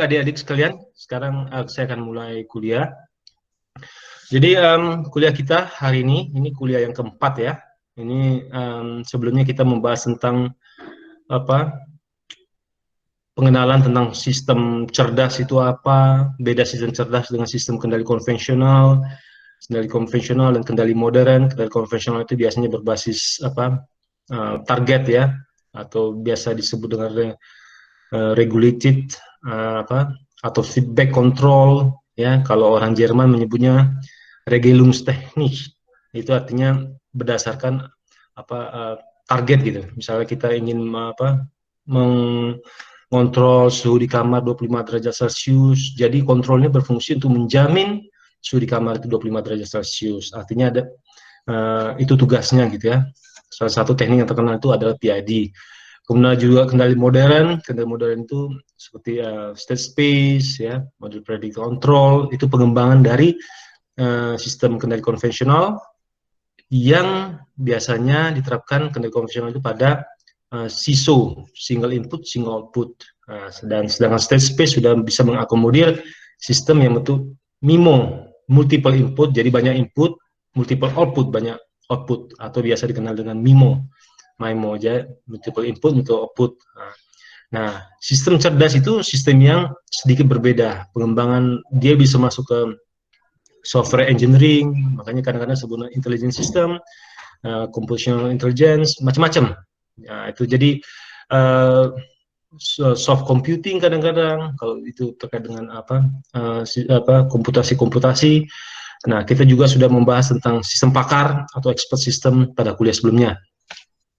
Baik adik-adik sekalian, sekarang saya akan mulai kuliah. Jadi kuliah kita hari ini kuliah yang keempat ya. Ini sebelumnya kita membahas tentang apa pengenalan tentang sistem cerdas itu apa, beda sistem cerdas dengan sistem kendali konvensional. Kendali konvensional dan kendali modern. Kendali konvensional itu biasanya berbasis target ya, atau biasa disebut dengan regulated atau feedback control ya. Kalau orang Jerman menyebutnya Regelungstechnik, itu artinya berdasarkan target gitu. Misalnya kita ingin mengontrol suhu di kamar 25 derajat Celcius, jadi kontrolnya berfungsi untuk menjamin suhu di kamar itu 25 derajat Celcius. Artinya ada itu tugasnya gitu ya. Salah satu teknik yang terkenal itu adalah PID. Kemudian juga kendali modern itu seperti state space ya, model predictive control, itu pengembangan dari sistem kendali konvensional yang biasanya diterapkan kendali konvensional itu pada SISO, single input single output. Dan sedangkan state space sudah bisa mengakomodir sistem yang bentuk MIMO, multiple input, jadi banyak input, multiple output, banyak output, atau biasa dikenal dengan MIMO aja, multiple input, multiple output. Nah, sistem cerdas itu sistem yang sedikit berbeda. Pengembangan dia bisa masuk ke software engineering, makanya kadang-kadang sebutnya intelligent system, computational intelligence, macam-macam. Nah, itu jadi soft computing kadang-kadang, kalau itu terkait dengan komputasi. Nah, kita juga sudah membahas tentang sistem pakar atau expert system pada kuliah sebelumnya.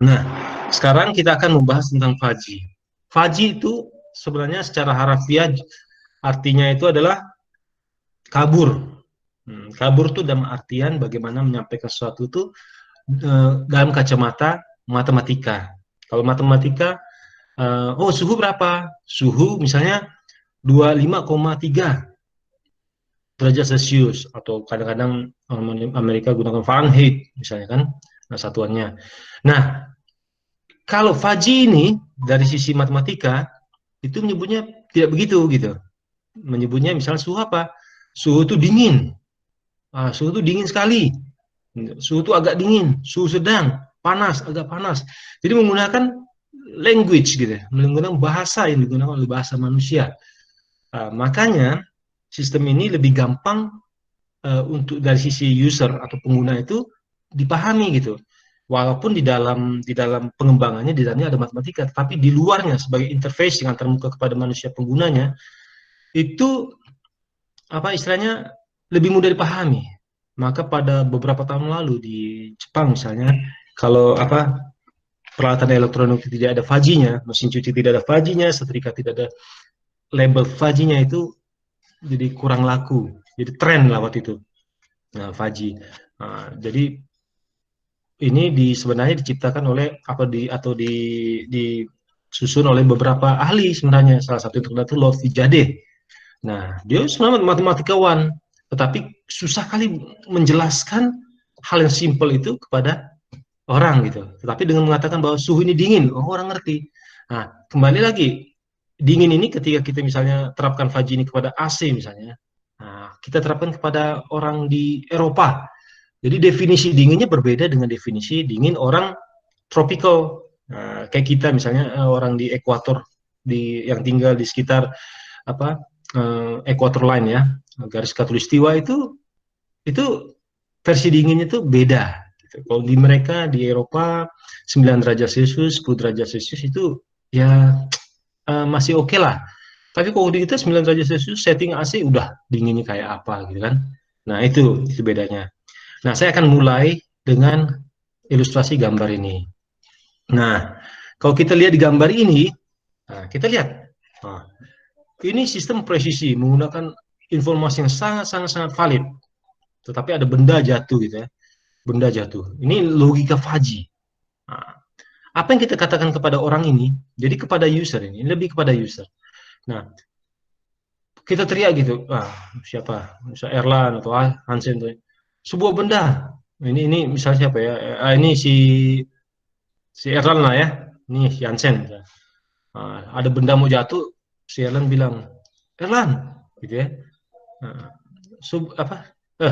Nah, sekarang kita akan membahas tentang fuzzy. Fuzzy itu sebenarnya secara harafiah artinya itu adalah kabur. Kabur itu dalam artian bagaimana menyampaikan sesuatu itu dalam kacamata matematika. Kalau matematika, suhu berapa? Suhu misalnya 25,3 derajat Celcius, atau kadang-kadang Amerika gunakan Fahrenheit misalnya kan, satuannya. Nah, kalau fuzzy ini dari sisi matematika itu menyebutnya tidak begitu gitu. Menyebutnya misalnya suhu apa? Suhu itu dingin. Suhu itu dingin sekali. Suhu itu agak dingin, suhu sedang, panas, agak panas. Jadi menggunakan language gitu, menggunakan bahasa yang digunakan oleh bahasa manusia. Makanya sistem ini lebih gampang untuk dari sisi user atau pengguna itu dipahami gitu. Walaupun di dalam pengembangannya di dalamnya ada matematika, tapi di luarnya sebagai interface yang antarmuka kepada manusia penggunanya itu istilahnya lebih mudah dipahami. Maka pada beberapa tahun lalu di Jepang misalnya, kalau peralatan elektronik tidak ada fuzzy-nya, mesin cuci tidak ada fuzzy-nya, setrika tidak ada label fuzzy-nya, itu jadi kurang laku. Jadi tren lah waktu itu. Nah, fuzzy. Jadi ini sebenarnya diciptakan oleh disusun oleh beberapa ahli sebenarnya. Salah satu yang terkenal itu Lotfi Jade. Nah, dia sebenarnya matematikawan, tetapi susah kali menjelaskan hal yang simpel itu kepada orang gitu. Tetapi dengan mengatakan bahwa suhu ini dingin, orang ngerti. Nah, kembali lagi, dingin ini ketika kita misalnya terapkan fuzzy ini kepada AC misalnya, kita terapkan kepada orang di Eropa. Jadi definisi dinginnya berbeda dengan definisi dingin orang tropical. Kayak kita misalnya orang di ekuator, yang tinggal di sekitar equator line ya, garis khatulistiwa, itu versi dinginnya itu beda. Gitu. Kalau di mereka di Eropa 9 derajat Celcius, 10 derajat Celcius itu ya masih oke lah. Tapi kalau di kita 9 derajat Celcius setting AC udah dinginnya kayak apa gitu kan. Nah, itu bedanya. Nah, saya akan mulai dengan ilustrasi gambar ini. Nah, kalau kita lihat di gambar ini, kita lihat. Ini sistem presisi menggunakan informasi yang sangat valid. Tetapi ada benda jatuh gitu ya. Benda jatuh. Ini logika fuzzy. Apa yang kita katakan kepada orang ini, jadi kepada user ini, lebih kepada user. Nah, kita teriak gitu, siapa? Misalnya Erlan atau Hansen, sebuah benda. Ini misalnya siapa ya? Ini si Erlan lah ya. Ini si Hansen. Ada benda mau jatuh, si Erlan bilang, Erlan, gitu ya. Nah,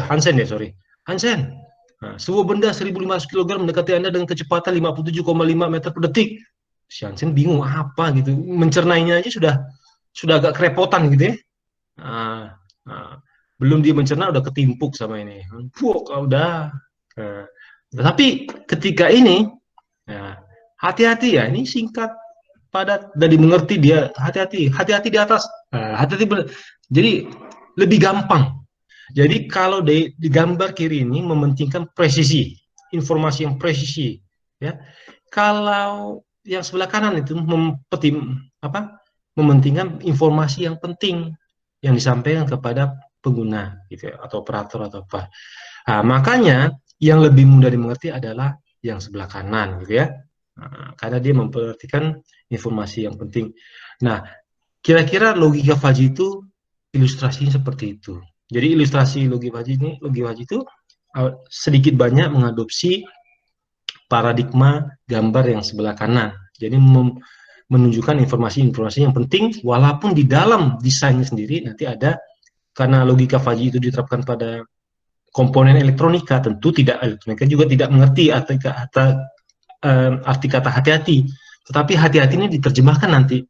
Hansen ya, sorry. Hansen, sebuah benda 1.500 kg mendekati Anda dengan kecepatan 57,5 meter per detik. Si Hansen bingung apa gitu, mencernanya aja sudah agak kerepotan gitu ya. Nah, nah, belum dia mencerna udah ketimpuk sama ini. Udah. Nah, tapi ketika ini, ya, hati-hati ya, ini singkat, padat, dan dimengerti dia. Hati-hati di atas. Hati-hati. Jadi lebih gampang. Jadi kalau di gambar kiri ini mementingkan presisi, informasi yang presisi, ya. Kalau yang sebelah kanan itu mementingkan informasi yang penting yang disampaikan kepada pengguna, gitu ya, atau operator atau apa. Nah, makanya yang lebih mudah dimengerti adalah yang sebelah kanan, gitu ya. Nah, karena dia memperhatikan informasi yang penting. Nah, kira-kira logika Fajri itu ilustrasinya seperti itu. Jadi ilustrasi logika Fajri itu sedikit banyak mengadopsi paradigma gambar yang sebelah kanan. Jadi menunjukkan informasi-informasi yang penting, walaupun di dalam desainnya sendiri nanti ada, karena logika Fajri itu diterapkan pada komponen elektronika, tentu tidak elektronika juga tidak mengerti arti kata hati-hati. Tetapi hati-hati ini diterjemahkan nanti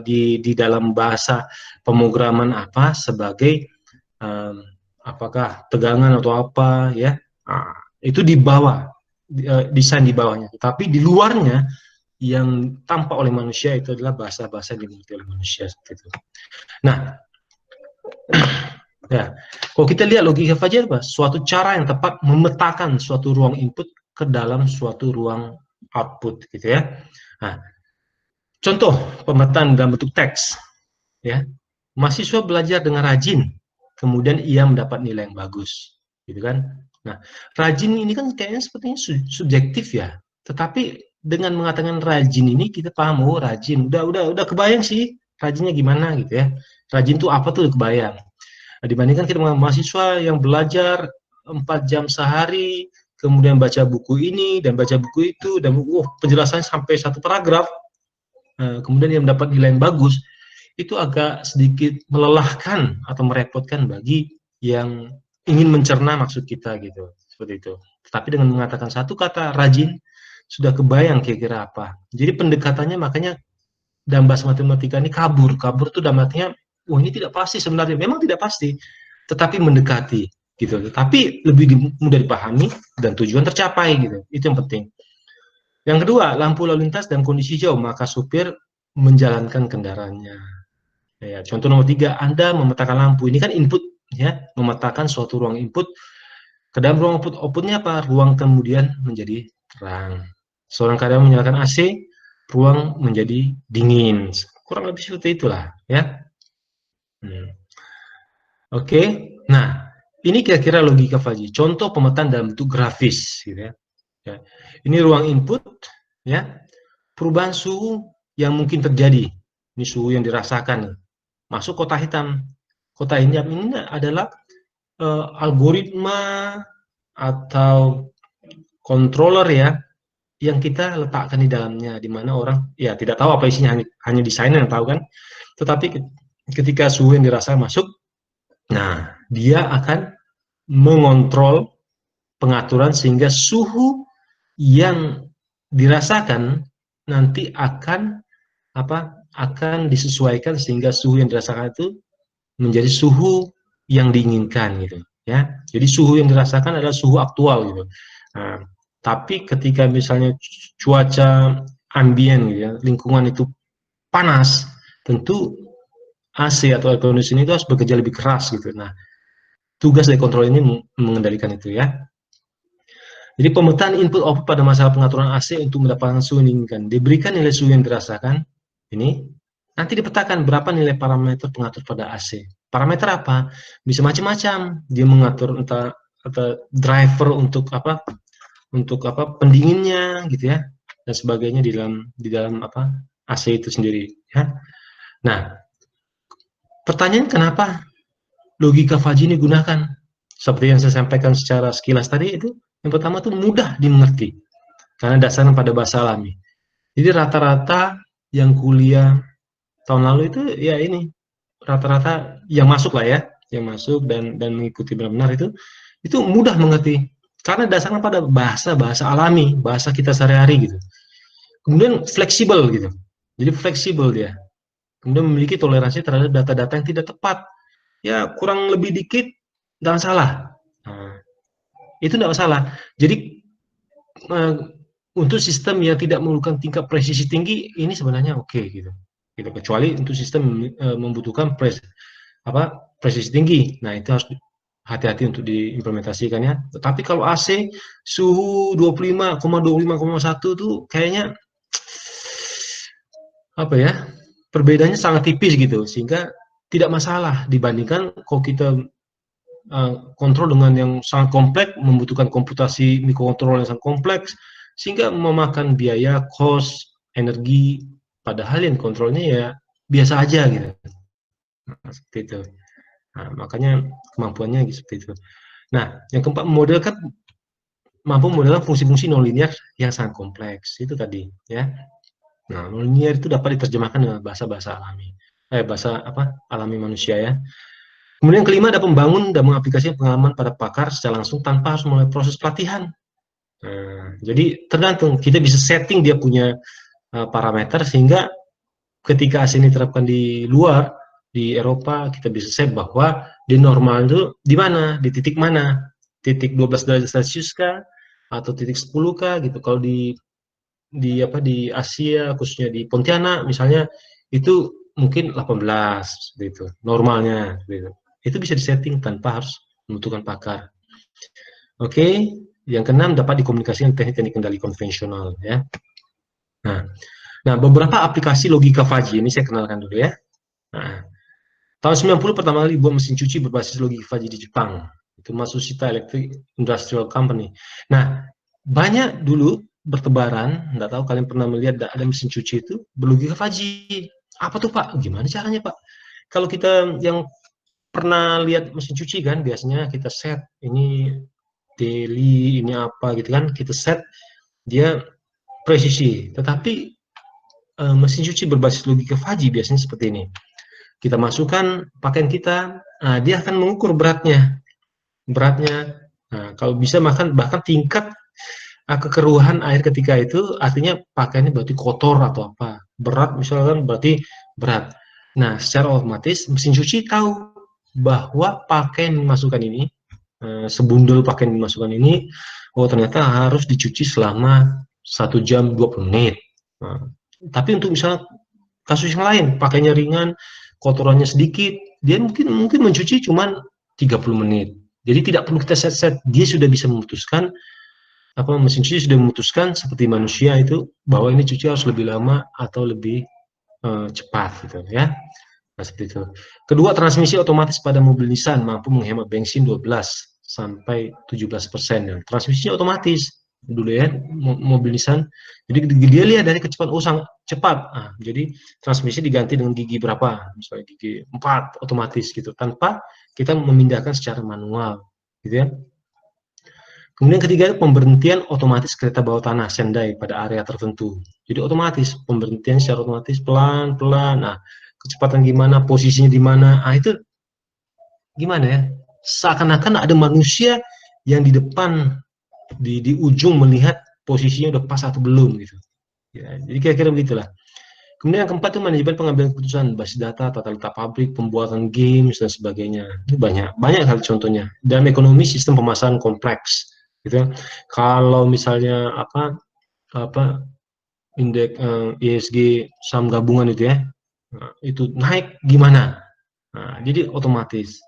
di dalam bahasa pemrograman apa sebagai apakah tegangan atau apa ya. Itu di bawah, desain di bawahnya. Tapi di luarnya yang tampak oleh manusia itu adalah bahasa-bahasa yang dimengerti oleh manusia seperti itu. Nah, ya, kalau kita lihat logika Fajri apa? Suatu cara yang tepat memetakan suatu ruang input ke dalam suatu ruang output, gitu ya. Nah, contoh pemetaan dalam bentuk teks, ya. Mahasiswa belajar dengan rajin, kemudian ia mendapat nilai yang bagus, gitu kan? Nah, rajin ini kan kayaknya sepertinya subjektif ya. Tetapi dengan mengatakan rajin ini kita paham, oh rajin, udah kebayang sih rajinnya gimana gitu ya. Rajin tuh apa tuh kebayang. Nah, dibandingkan kita dengan mahasiswa yang belajar 4 jam sehari, kemudian baca buku ini dan baca buku itu, dan penjelasannya sampai 1 paragraf, kemudian dia mendapat nilai yang bagus, itu agak sedikit melelahkan atau merepotkan bagi yang ingin mencerna maksud kita gitu, seperti itu. Tapi dengan mengatakan satu kata rajin, sudah kebayang kira-kira apa. Jadi pendekatannya makanya dalam bahasa matematika ini kabur itu dalam artinya, wah ini tidak pasti sebenarnya, memang tidak pasti, tetapi mendekati gitu. Tapi lebih mudah dipahami dan tujuan tercapai gitu. Itu yang penting. Yang kedua, lampu lalu lintas dan kondisi jauh, maka supir menjalankan kendaraannya. Ya, contoh nomor 3, Anda memetakan lampu. Ini kan input, ya, memetakan suatu ruang input. Ke dalam ruang outputnya apa? Ruang kemudian menjadi terang. Seorang karyawan menyalakan AC, ruang menjadi dingin. Kurang lebih seperti itulah, ya. Oke. Nah, ini kira-kira logika Fajri. Contoh pemetaan dalam bentuk grafis, gitu ya. Ya. Ini ruang input, ya. Perubahan suhu yang mungkin terjadi. Ini suhu yang dirasakan. Masuk kotak hitam. Kotak hitam ini adalah algoritma atau controller ya, yang kita letakkan di dalamnya, di mana orang ya tidak tahu apa isinya, hanya desainer yang tahu kan. Tetapi ketika suhu yang dirasakan masuk, nah dia akan mengontrol pengaturan sehingga suhu yang dirasakan nanti akan disesuaikan sehingga suhu yang dirasakan itu menjadi suhu yang diinginkan gitu ya. Jadi suhu yang dirasakan adalah suhu aktual gitu. Nah, tapi ketika misalnya cuaca ambien gitu ya, lingkungan itu panas, tentu AC atau air conditioning itu harus bekerja lebih keras gitu. Nah, tugas dari kontrol ini mengendalikan itu ya. Jadi pemetaan input output pada masalah pengaturan AC untuk mendapatkan suhu yang diinginkan. Diberikan nilai suhu yang dirasakan, ini nanti dipetakan berapa nilai parameter pengatur pada AC. Parameter apa? Bisa macam-macam. Dia mengatur entah driver untuk pendinginnya gitu ya, dan sebagainya di dalam AC itu sendiri ya. Nah, pertanyaan kenapa logika Fajri ini gunakan? Seperti yang saya sampaikan secara sekilas tadi itu, yang pertama itu mudah dimengerti karena dasarnya pada bahasa alami. Jadi rata-rata yang kuliah tahun lalu itu ya ini rata-rata yang masuk lah ya, yang masuk dan mengikuti benar-benar itu mudah mengerti karena dasarnya pada bahasa alami, bahasa kita sehari-hari gitu. Kemudian fleksibel gitu. Jadi fleksibel dia. Kemudian memiliki toleransi terhadap data-data yang tidak tepat. Ya kurang lebih dikit nggak salah. Nah, itu nggak masalah. Jadi untuk sistem yang tidak memerlukan tingkat presisi tinggi ini sebenarnya oke gitu. Gitu. Kecuali untuk sistem membutuhkan presisi tinggi. Nah, itu harus hati-hati untuk diimplementasikannya. Tapi kalau AC suhu 25,1 tuh kayaknya apa ya? Perbedaannya sangat tipis gitu sehingga tidak masalah dibandingkan kalau kita kontrol dengan yang sangat kompleks, membutuhkan komputasi mikrokontroller yang sangat kompleks, sehingga memakan biaya, cost, energi, padahal yang kontrolnya ya biasa aja gitu. Nah, seperti itu. Nah, makanya kemampuannya seperti itu. Nah, yang keempat, mampu memodelkan fungsi-fungsi nonlinear yang sangat kompleks. Itu tadi, ya. Nah, nonlinear itu dapat diterjemahkan dengan bahasa-bahasa alami. Bahasa alami manusia ya. Kemudian yang kelima, ada membangun dan mengaplikasikan pengalaman pada pakar secara langsung tanpa harus melalui proses pelatihan. Nah, jadi tergantung, kita bisa setting dia punya parameter sehingga ketika AC ini diterapkan di luar, di Eropa, kita bisa set bahwa di normal itu di mana, di titik mana, titik 12 derajat Celcius kah, atau titik 10 kah gitu. Kalau di Asia, khususnya di Pontianak misalnya, itu mungkin 18 seperti itu, normalnya seperti itu. Itu bisa disetting tanpa harus membutuhkan pakar. Oke, yang keenam, dapat dikomunikasikan teknik-teknik kendali konvensional ya. Nah, beberapa aplikasi logika Fuzzy ini saya kenalkan dulu ya. Nah, tahun 90 pertama kali dibuat mesin cuci berbasis logika Fuzzy di Jepang. Itu Matsushita Electric Industrial Company. Nah, banyak dulu bertebaran, nggak tahu kalian pernah melihat ada mesin cuci itu berlogika Fuzzy. Apa tuh Pak? Gimana caranya Pak? Kalau kita yang pernah lihat mesin cuci kan, biasanya kita set ini daily, ini apa gitu kan, kita set dia presisi. Tetapi mesin cuci berbasis logika Fuzzy biasanya seperti ini. Kita masukkan pakaian kita, dia akan mengukur beratnya. Kalau bisa bahkan tingkat kekeruhan air ketika itu, artinya pakaiannya berarti kotor atau apa. Berat misalkan berarti berat. Nah, secara otomatis mesin cuci tahu bahwa pakaian yang dimasukkan ini, sebundel pakaian yang dimasukkan ini, oh ternyata harus dicuci selama 1 jam 20 menit. Nah, tapi untuk misalnya kasus yang lain, pakainya ringan, kotorannya sedikit, dia mungkin mencuci cuma 30 menit. Jadi tidak perlu kita set-set, dia sudah bisa memutuskan, mesin cuci sudah memutuskan seperti manusia itu, bahwa ini cuci harus lebih lama atau lebih cepat gitu ya. Nah, seperti itu. Kedua, transmisi otomatis pada mobil Nissan mampu menghemat bensin 12 sampai 17%. Ya. Transmisinya otomatis dulu ya, mobil Nissan. Jadi dia lihat dari kecepatan, sangat cepat. Jadi transmisi diganti dengan gigi berapa, misalnya gigi 4 otomatis gitu, tanpa kita memindahkan secara manual, gitu ya. Kemudian ketiga, pemberhentian otomatis kereta bawah tanah Sendai pada area tertentu. Jadi otomatis, pemberhentian secara otomatis pelan-pelan. Nah, kecepatan gimana, posisinya di mana, itu gimana ya? Seakan-akan ada manusia yang di depan, di ujung melihat posisinya udah pas atau belum gitu. Ya, jadi kira-kira begitulah. Kemudian yang keempat itu manajemen pengambilan keputusan, basis data, tata letak pabrik, pembuatan games dan sebagainya. Itu banyak hal contohnya. Dalam ekonomi, sistem pemasaran kompleks. Gitu. Kalau misalnya indeks ISG saham gabungan itu ya, itu naik gimana? Jadi otomatis,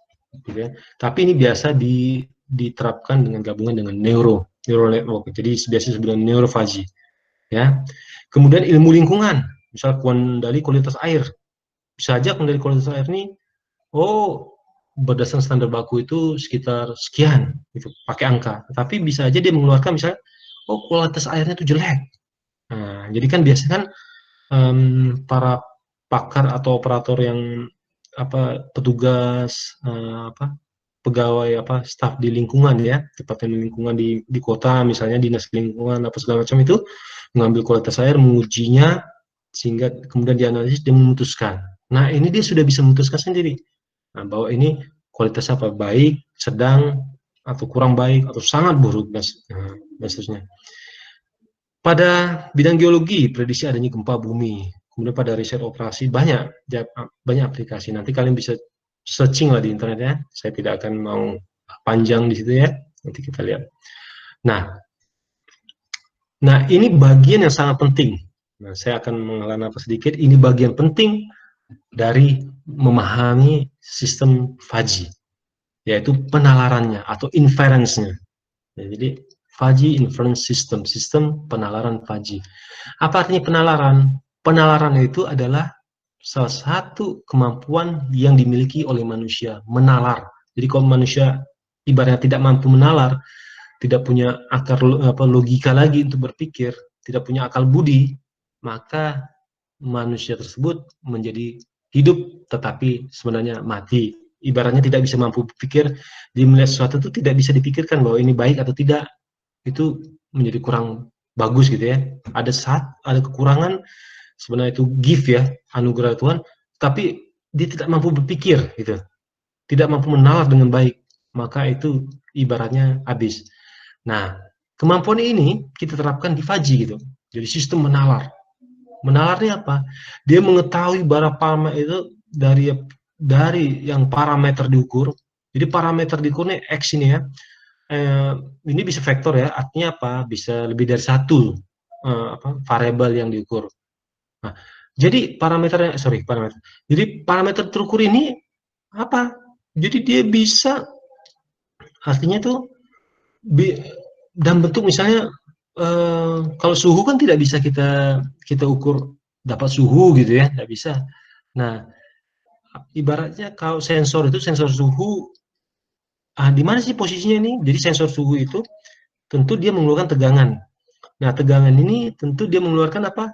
gitu ya. Tapi ini biasa diterapkan dengan gabungan dengan neural network. Jadi biasa disebut neuro Fuzzy, ya. Kemudian ilmu lingkungan, misal kendali kualitas air, bisa aja kendali kualitas air ini, berdasarkan standar baku itu sekitar sekian, gitu, pakai angka. Tapi bisa aja dia mengeluarkan misalnya, kualitas airnya itu jelek. Nah, jadi kan biasanya kan para pakar atau operator yang petugas pegawai staf di lingkungan ya, departemen lingkungan di kota misalnya, dinas lingkungan apa segala macam itu mengambil kualitas air, mengujinya, sehingga kemudian dianalisis dan memutuskan. Nah, ini dia sudah bisa memutuskan sendiri. Nah, bahwa ini kualitas apa, baik, sedang, atau kurang baik, atau sangat buruk, dan seterusnya. Pada bidang geologi, prediksi adanya gempa bumi. Kemudian pada riset operasi, banyak aplikasi. Nanti kalian bisa searching lah di internet ya. Saya tidak akan mau panjang di situ ya. Nanti kita lihat. Nah, ini bagian yang sangat penting. Nah, saya akan menghela nafas sedikit. Ini bagian penting dari memahami sistem Fuzzy, yaitu penalarannya atau inference-nya. Ya, jadi Fuzzy Inference System, sistem penalaran Fuzzy. Apa artinya penalaran? Penalaran itu adalah salah satu kemampuan yang dimiliki oleh manusia, menalar. Jadi kalau manusia ibaratnya tidak mampu menalar, tidak punya akar logika lagi untuk berpikir, tidak punya akal budi, maka manusia tersebut menjadi hidup tetapi sebenarnya mati. Ibaratnya tidak bisa mampu berpikir, dia melihat sesuatu itu tidak bisa dipikirkan bahwa ini baik atau tidak, itu menjadi kurang bagus gitu ya. Ada kekurangan, sebenarnya itu gift ya, anugerah Tuhan, tapi dia tidak mampu berpikir gitu, tidak mampu menalar dengan baik, maka itu ibaratnya habis. Nah, kemampuan ini kita terapkan di Faji gitu. Jadi sistem menalar. Menalarnya apa? Dia mengetahui berapa itu dari yang parameter diukur. Jadi parameter diukurnya X ini ya. Ini bisa vektor ya, artinya apa? Bisa lebih dari satu variabel yang diukur. Nah, jadi parameter. Jadi parameter terukur ini apa? Jadi dia bisa, artinya tuh dalam bentuk misalnya kalau suhu kan tidak bisa kita ukur dapat suhu gitu ya, tidak bisa. Nah, ibaratnya kalau sensor suhu, di mana sih posisinya ini? Jadi sensor suhu itu tentu dia mengeluarkan tegangan. Nah, tegangan ini tentu dia mengeluarkan apa?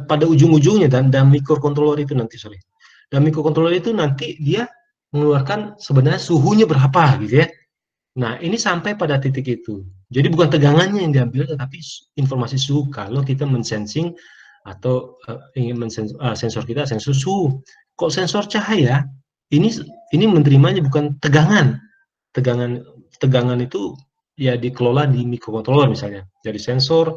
Pada ujung-ujungnya dan microcontroller itu nanti dan microcontroller itu nanti dia mengeluarkan sebenarnya suhunya berapa gitu ya. Nah, ini sampai pada titik itu. Jadi bukan tegangannya yang diambil, tetapi informasi suhu kalau kita mensensing atau ingin sensor kita sensor suhu. Kok sensor cahaya ini menerimanya bukan tegangan. Tegangan itu ya dikelola di microcontroller misalnya. Jadi sensor,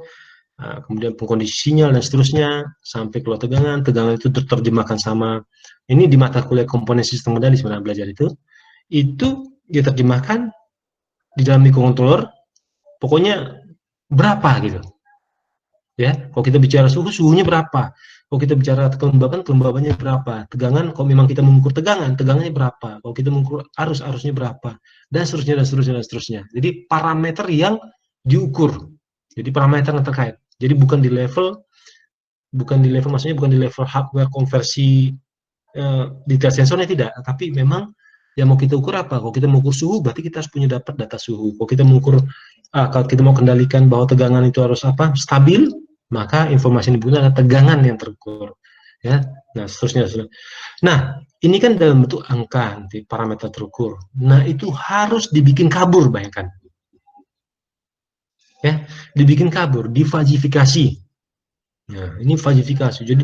kemudian pengkondisi sinyal dan seterusnya sampai keluar tegangan. Tegangan itu terjemahkan sama ini di mata kuliah komponen sistem kendali sebenarnya belajar itu diterjemahkan di dalam microcontroller, pokoknya berapa gitu ya. Kalau kita bicara suhu, suhunya berapa. Kalau kita bicara kelembaban, kelembabannya berapa. Tegangan, kalau memang kita mengukur tegangan, tegangannya berapa. Kalau kita mengukur arus, arusnya berapa, dan seterusnya dan seterusnya dan seterusnya. Jadi parameter yang diukur, jadi parameter yang terkait. Jadi bukan di level maksudnya bukan di level hardware konversi detail sensornya, tidak, tapi memang yang mau kita ukur apa. Kalau kita mengukur suhu, berarti kita harus punya dapat data suhu. Kalau kita mengukur, kalau kita mau kendalikan bahwa tegangan itu harus apa, stabil, maka informasi yang dibutuhkan adalah tegangan yang terukur. Ya, nah seterusnya. Nah, ini kan dalam bentuk angka, nanti parameter terukur. Nah, itu harus dibikin kabur, bayangkan. Ya, dibikin kabur, difajifikasi. Nah, ini fajifikasi. Jadi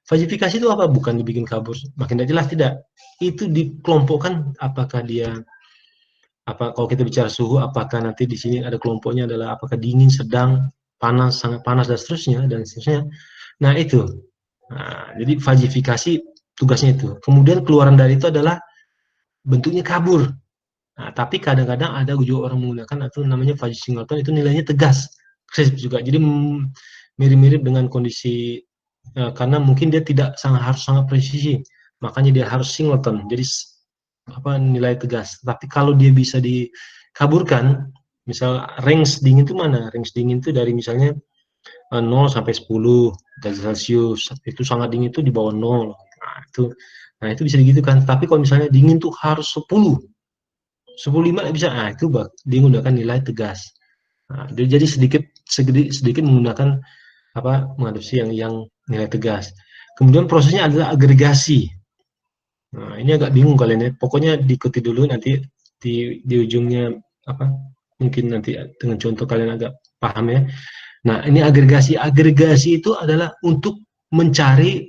fajifikasi itu apa? Bukan dibikin kabur, makin tidak jelas, tidak. Itu dikelompokkan, apakah dia kalau kita bicara suhu, apakah nanti di sini ada kelompoknya adalah apakah dingin, sedang, panas, sangat panas dan seterusnya. Nah, itu. Nah, jadi fajifikasi tugasnya itu. Kemudian keluaran dari itu adalah bentuknya kabur. Nah, tapi kadang-kadang ada juga orang menggunakan atau namanya fuzzy singleton, itu nilainya tegas, crisp juga. Jadi mirip-mirip dengan kondisi karena mungkin dia harus sangat presisi, makanya dia harus singleton. Jadi nilai tegas. Tapi kalau dia bisa dikaburkan, misal range dingin itu mana? Range dingin itu dari misalnya 0 sampai 10 derajat Celcius. Itu sangat dingin itu di bawah 0. Nah, itu bisa digitukan. Tapi kalau misalnya dingin tuh harus 10,5 bisa. Nah, itu dia menggunakan nilai tegas. Nah, jadi sedikit menggunakan mengadopsi yang nilai tegas. Kemudian prosesnya adalah agregasi. Nah, ini agak bingung kalian ya. Pokoknya diikuti dulu, nanti di ujungnya mungkin nanti dengan contoh kalian agak paham ya. Nah, ini agregasi. Agregasi itu adalah untuk mencari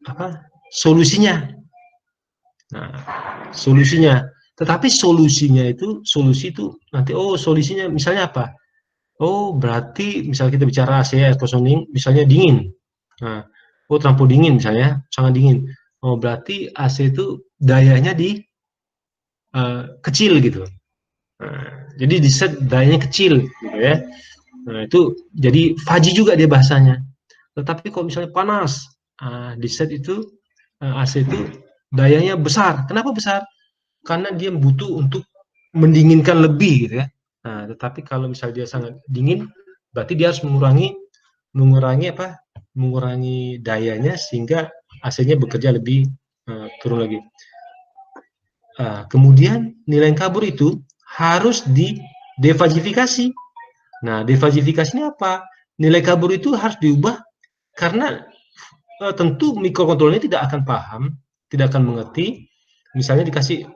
apa solusinya. Nah, solusinya. Tetapi solusi itu nanti solusinya misalnya apa? Oh, berarti misalnya kita bicara AC air conditioning misalnya dingin. Nah, terlampau dingin misalnya, sangat dingin. Oh, berarti AC itu dayanya kecil gitu. Nah, jadi di set dayanya kecil gitu ya. Nah, itu jadi faji juga dia bahasanya. Tetapi kalau misalnya panas, di set itu AC itu dayanya besar. Kenapa besar? Karena dia butuh untuk mendinginkan lebih gitu ya. Nah, tetapi kalau misalnya dia sangat dingin, berarti dia harus mengurangi apa? Mengurangi dayanya sehingga AC-nya bekerja lebih turun lagi. Kemudian nilai kabur itu harus didefajifikasi. Nah, defajifikasi ini apa? Nilai kabur itu harus diubah karena tentu mikrokontrolernya tidak akan paham, tidak akan mengerti. Misalnya dikasih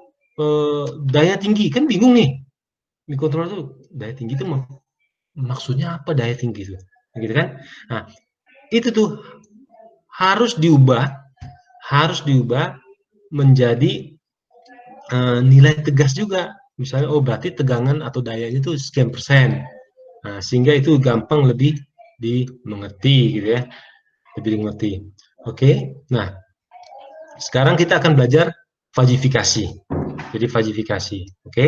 daya tinggi, kan bingung nih. Mikrokontroler itu daya tinggi itu maksudnya apa daya tinggi itu? Gitu kan? Nah, itu tuh harus diubah menjadi nilai tegas juga. Misalnya, berarti tegangan atau dayanya itu sekian persen. Nah, sehingga itu gampang lebih dimengerti gitu ya, lebih dimengerti. Oke, nah sekarang kita akan belajar fajifikasi. Jadi fajifikasi, oke?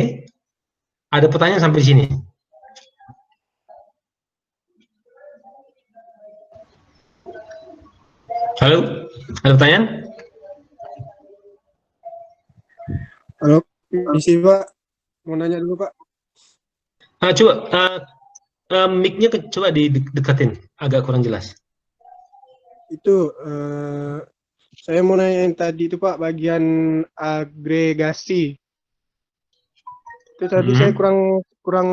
Ada pertanyaan sampai sini? Halo, ada pertanyaan? Halo, di sini Pak, mau nanya dulu Pak. Coba mic-nya coba didekatin, agak kurang jelas. Itu saya mau nanya yang tadi itu Pak, bagian agregasi. Itu tadi saya kurang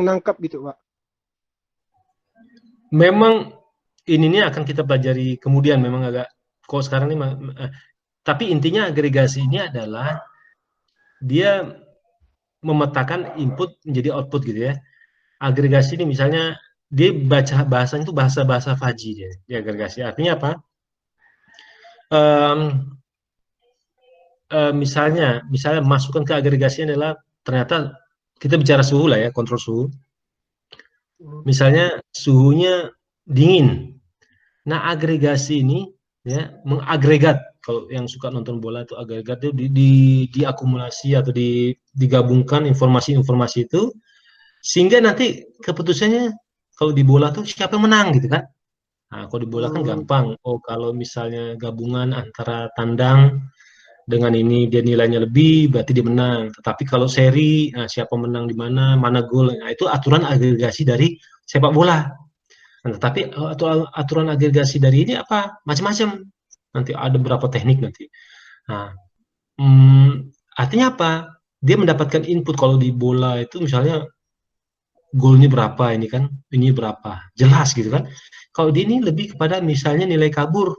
nangkap gitu Pak. Memang ini akan kita pelajari kemudian, memang agak kok sekarang ini tapi intinya agregasi ini adalah dia memetakan input menjadi output gitu ya. Agregasi ini misalnya dia baca bahasanya itu bahasa Faji dia di agregasi. Artinya apa? Misalnya masukkan ke agregasi adalah ternyata kita bicara suhu lah ya, kontrol suhu. Misalnya suhunya dingin. Nah, agregasi ini ya mengagregat. Kalau yang suka nonton bola itu agregat itu diakumulasi atau digabungkan informasi-informasi itu sehingga nanti keputusannya kalau di bola tuh siapa yang menang gitu kan. Nah, kalau di bola kan gampang. Oh, kalau misalnya gabungan antara tandang dengan ini dia nilainya lebih, berarti dia menang. Tetapi kalau seri, siapa menang di mana, mana gol, nah itu aturan agregasi dari sepak bola. Nah, tetapi aturan agregasi dari ini apa? Macam-macam. Nanti ada beberapa teknik nanti. Nah, artinya apa? Dia mendapatkan input kalau di bola itu misalnya golnya berapa ini kan, ini berapa, jelas gitu kan. Kalau di ini lebih kepada misalnya nilai kabur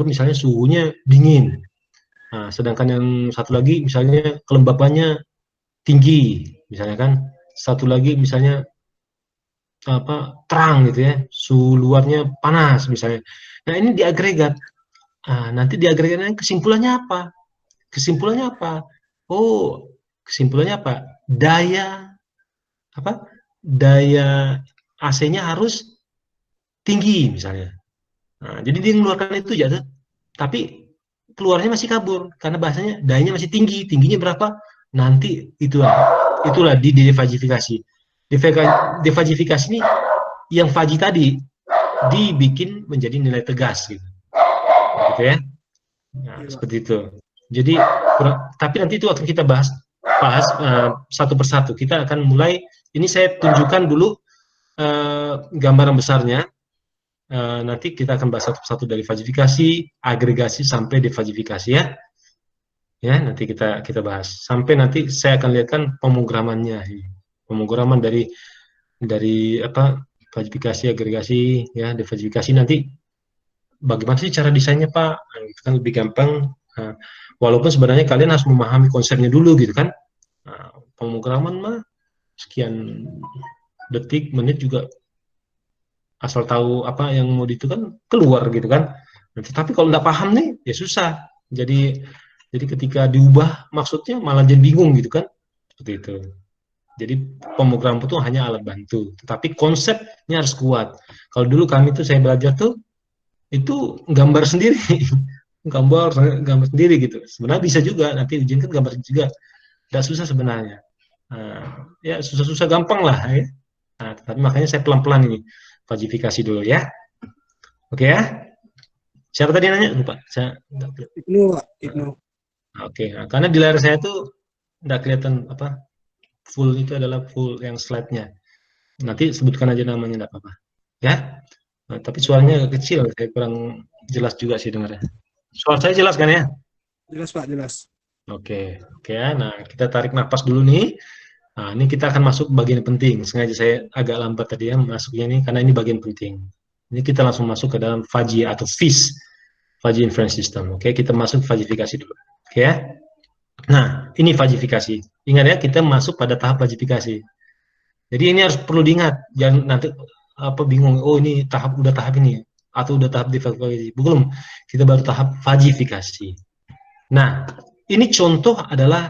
misalnya suhunya dingin. Nah, sedangkan yang satu lagi misalnya kelembapannya tinggi, misalnya kan. Satu lagi misalnya terang gitu ya, suhu luarnya panas misalnya. Nah, ini diagregat. Nanti diagregatnya kesimpulannya apa? Kesimpulannya apa? Oh, kesimpulannya apa? Apa? Daya AC-nya harus tinggi misalnya. Nah, jadi dia mengeluarkan itu ya, tapi keluarnya masih kabur karena bahasanya dayanya masih tinggi. Tingginya berapa? Nanti itulah di defajifikasi. Defajifikasi ini yang faji tadi dibikin menjadi nilai tegas gitu. Gitu ya. Nah, Iya, Pak. seperti itu. Jadi tapi nanti itu akan kita bahas satu persatu. Kita akan mulai ini saya tunjukkan dulu gambaran besarnya. Nanti kita akan bahas satu-satu dari fajifikasi, agregasi sampai defajifikasi ya. Ya, nanti kita bahas. Sampai nanti saya akan lihatkan pemrogramannya. Pemrograman dari apa? Fajifikasi, agregasi, ya, defajifikasi nanti bagaimana sih cara desainnya Pak? Nah, itu kan lebih gampang. Nah, walaupun sebenarnya kalian harus memahami konsepnya dulu gitu kan. Nah, pemrograman mah sekian detik, menit juga asal tahu apa yang mau itu kan keluar gitu kan. Nah, tetapi kalau nggak paham nih, ya susah. Jadi ketika diubah maksudnya malah jadi bingung gitu kan, seperti itu. Jadi pemrogram itu hanya alat bantu, tetapi konsepnya harus kuat. Kalau dulu kami tuh saya belajar tuh itu gambar sendiri, gambar sendiri gitu. Sebenarnya bisa juga nanti ujian kan gambar juga, tidak susah sebenarnya. Ya susah-susah gampang lah ya. Nah, tapi makanya saya pelan-pelan ini fajifikasi dulu ya. Oke ya. Siapa tadi yang nanya? Lupa. Saya Ibnu, Pak. Ibnu. Oke. Nah, karena di layar saya tuh tidak kelihatan apa full itu adalah full yang slide-nya. Nanti sebutkan aja namanya tidak apa-apa. Ya. Nah, tapi suaranya agak kecil, saya kurang jelas juga sih dengarnya. Suara saya jelas kan ya? Jelas, Pak, jelas. Oke, oke ya. Nah, kita tarik nafas dulu nih. Nah, ini kita akan masuk bagian penting. Sengaja saya agak lambat tadi ya masuknya ini karena ini bagian penting. Ini kita langsung masuk ke dalam Faji atau FIS, Faji Inference System. Oke, kita masuk fajifikasi dulu. Oke ya. Nah, ini fajifikasi. Ingat ya, kita masuk pada tahap fajifikasi. Jadi ini harus perlu diingat, jangan nanti apa bingung. Oh ini udah tahap ini atau udah tahap diverifikasi. Belum, kita baru tahap fajifikasi. Nah, ini contoh adalah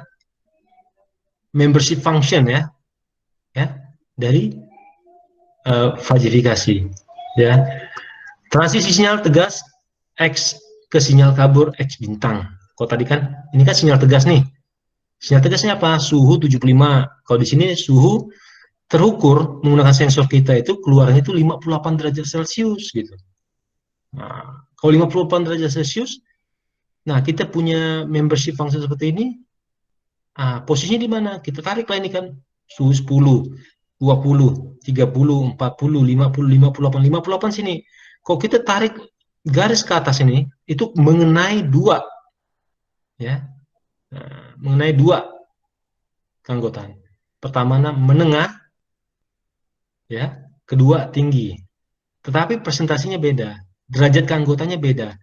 membership function ya dari fajifikasi. Ya, transisi sinyal tegas X ke sinyal kabur X bintang. Kalau tadi kan, ini kan sinyal tegas nih. Sinyal tegasnya apa? Suhu 75. Kalau di sini suhu terukur menggunakan sensor kita itu keluarnya itu 58 derajat Celcius gitu. Nah, kalau 58 derajat Celcius, nah kita punya membership function seperti ini, posisinya di mana? Kita tarik lah ini kan, suhu 10, 20, 30, 40, 50, 58, 58 sini. Kalau kita tarik garis ke atas ini, itu mengenai dua, ya, mengenai dua keanggotaan. Pertama menengah, ya, kedua tinggi. Tetapi presentasinya beda, derajat keanggotanya beda.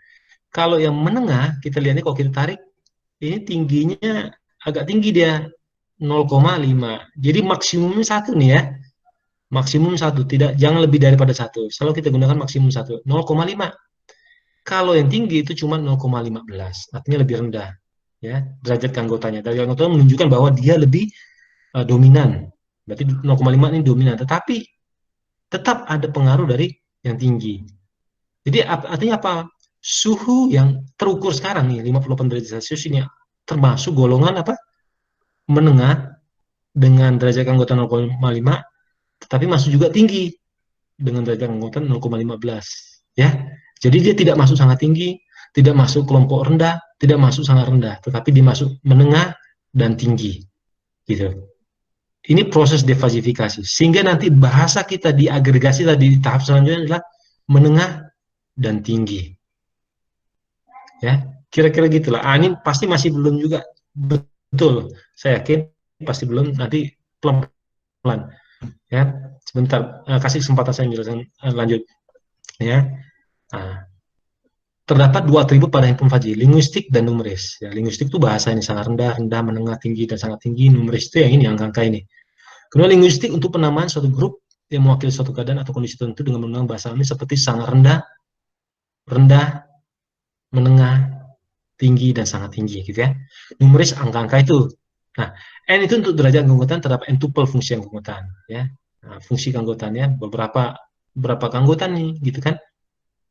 Kalau yang menengah, kita lihatnya kalau kita tarik, ini tingginya agak tinggi dia, 0,5. Jadi maksimumnya satu nih ya, maksimum satu, tidak jangan lebih daripada satu. Selalu kita gunakan maksimum satu, 0,5. Kalau yang tinggi itu cuma 0,15, artinya lebih rendah. Ya, derajat keanggotanya. Derajat keanggotanya menunjukkan bahwa dia lebih dominan. Berarti 0,5 ini dominan. Tetapi tetap ada pengaruh dari yang tinggi. Jadi artinya apa? Suhu yang terukur sekarang nih 58 derajat Celcius ini termasuk golongan apa? Menengah dengan derajat keanggotaan 0,5, tetapi masuk juga tinggi dengan derajat keanggotaan 0,15 ya. Jadi dia tidak masuk sangat tinggi, tidak masuk kelompok rendah, tidak masuk sangat rendah, tetapi dia masuk menengah dan tinggi gitu. Ini proses defasifikasi sehingga nanti bahasa kita diagregasi tadi di tahap selanjutnya adalah menengah dan tinggi. Ya, kira-kira gitulah. Ini pasti masih belum juga betul. Saya yakin pasti belum, nanti pelan-pelan. Ya, sebentar, kasih kesempatan saya menjelaskan lanjut. Ya, terdapat dua atribut pada handphone Faji, linguistik dan numeris. Ya, linguistik itu bahasa ini sangat rendah, rendah, menengah, tinggi, dan sangat tinggi. Numeris itu yang ini, angka-angka ini. Kemudian linguistik untuk penamaan suatu grup yang mewakili suatu keadaan atau kondisi tertentu dengan menggunakan bahasa ini seperti sangat rendah, rendah, menengah, tinggi, dan sangat tinggi gitu ya. Numeris angka-angka itu. Nah, N itu untuk derajat keanggotaan terdapat N tuple fungsi keanggotaan ya. Nah, fungsi keanggotaannya berapa keanggotaan nih gitu kan.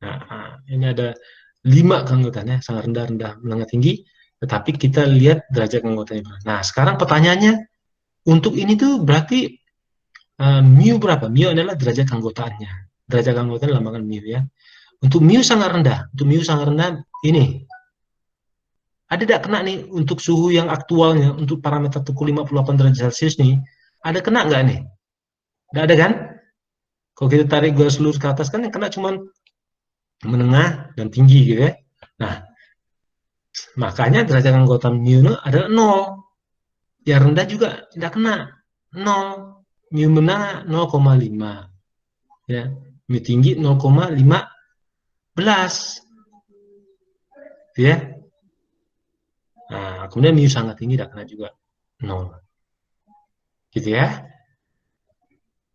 Nah, ini ada 5 keanggotaannya, sangat rendah, rendah, menengah, tinggi, tetapi kita lihat derajat keanggotaannya. Nah, sekarang pertanyaannya, untuk ini tuh berarti mu berapa? Mu adalah derajat keanggotaannya. Derajat keanggotaan lambangkan mu ya. Untuk mu sangat rendah, ini ada tidak kena nih untuk suhu yang aktualnya, untuk parameter tuku 58 derajat Celcius nih, ada kena nggak nih? Nggak ada kan? Kalau kita tarik garis lurus ke atas kan yang kena cuma menengah dan tinggi gitu ya. Nah, makanya derajat keanggotaan mu adalah 0. Yang rendah juga tidak kena, 0. Mu menengah 0,5. Ya, mu tinggi 0,15. Ya. Nah, kemudian mu sangat tinggi tidak kena juga, 0. Gitu ya.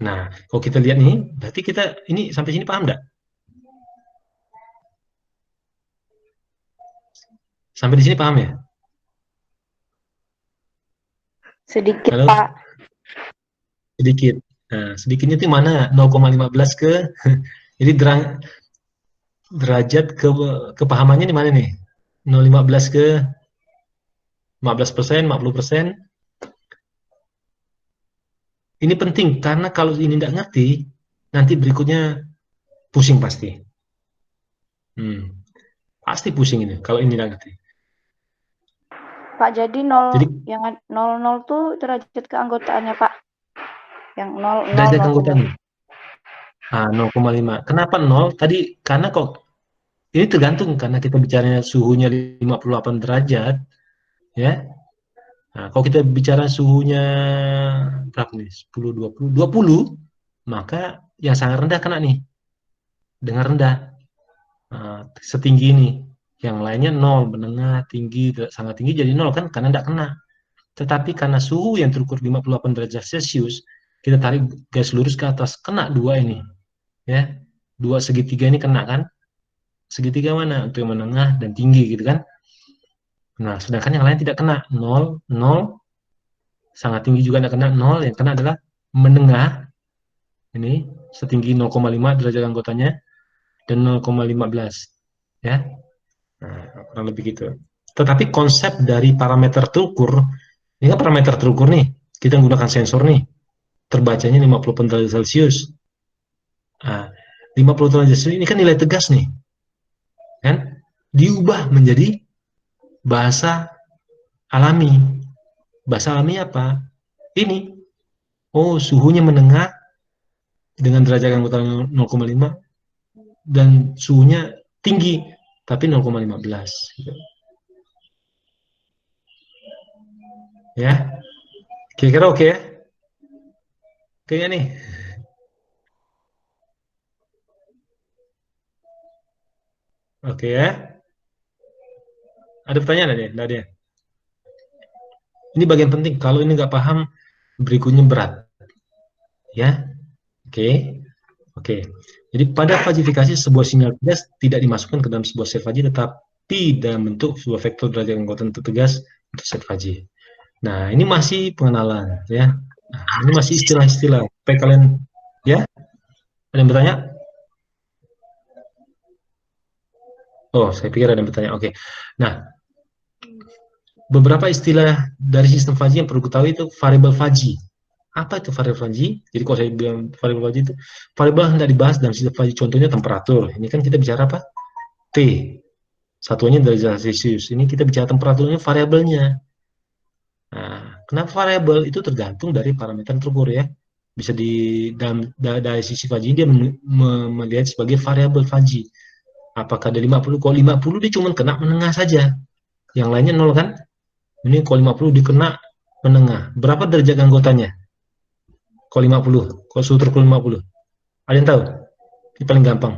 Nah, kalau kita lihat nih, berarti kita ini sampai sini paham enggak? Sampai di sini paham ya? Sedikit, Halo? Pak. Sedikit. Nah, sedikitnya itu mana? 0,15 ke jadi derajat kepahamannya di mana nih? 0,15 ke 15%, 50%. Ini penting karena kalau ini tidak ngerti, nanti berikutnya pusing pasti. Pasti pusing ini kalau ini tidak ngerti. Pak, jadi 0 Jadi yang 00 tuh derajat keanggotaannya, Pak. Yang 0 derajat 0 keanggotaan 0,5. Kenapa 0? Tadi karena kok ini tergantung karena kita bicaranya suhunya 58 derajat, ya. Nah, kalau kita bicara suhunya berapa nih? 10, 20, 20, maka yang sangat rendah kena nih. Dengan rendah. Setinggi ini. Yang lainnya 0, menengah, tinggi, sangat tinggi jadi 0 kan karena tidak kena. Tetapi karena suhu yang terukur 58 derajat Celcius, kita tarik garis lurus ke atas, kena dua ini. Ya. Dua segitiga ini kena kan? Segitiga mana? Untuk yang menengah dan tinggi gitu kan. Nah, sedangkan yang lain tidak kena. 0, 0, sangat tinggi juga tidak kena. 0, yang kena adalah menengah. Ini setinggi 0,5 derajat anggotanya dan 0,15. Ya. Nah, kurang lebih gitu. Tetapi konsep dari parameter terukur, ini kan parameter terukur nih, kita menggunakan sensor nih, terbacanya 50 derajat Celcius. Nah, 50 derajat Celcius ini kan nilai tegas nih, kan? Diubah menjadi bahasa alami. Bahasa alami apa? Ini, oh suhunya menengah dengan derajat anggota 0,5 dan suhunya tinggi tapi 0,15. Gitu. Ya, kira-kira oke ya? Kayaknya nih. Oke ya. Ada pertanyaan ada ya? Nggak ada ya? Ini bagian penting. Kalau ini nggak paham, berikutnya berat. Ya, oke. Oke. Jadi pada fajifikasi sebuah sinyal tegas tidak dimasukkan ke dalam sebuah set faji, tetapi dalam bentuk sebuah vektor derajat anggota tegas untuk set faji. Nah, ini masih pengenalan ya. Nah, ini masih istilah-istilah. Supaya kalian ya, ada yang bertanya? Oh, saya pikir ada yang bertanya. Oke. Nah, beberapa istilah dari sistem faji yang perlu ketahui itu variabel faji. Apa itu variabel faji? Jadi kalau saya bilang variabel faji itu variabel hendak dibahas dalam sistem faji. Contohnya temperatur. Ini kan kita bicara apa? T. Satuannya derajat Celcius. Ini kita bicara temperaturnya variabelnya. Nah, kenapa variabel itu tergantung dari parameter terukur ya. Bisa dari sisi faji dia melihat sebagai variabel faji. Apakah ada 50? Kalau 50 dia cuma kena menengah saja. Yang lainnya 0 kan? Ini kalau 50 dikena menengah. Berapa derajat anggotanya? Kalau 50. Kalau suhu terukur 50. Ada yang tahu? Ini paling gampang.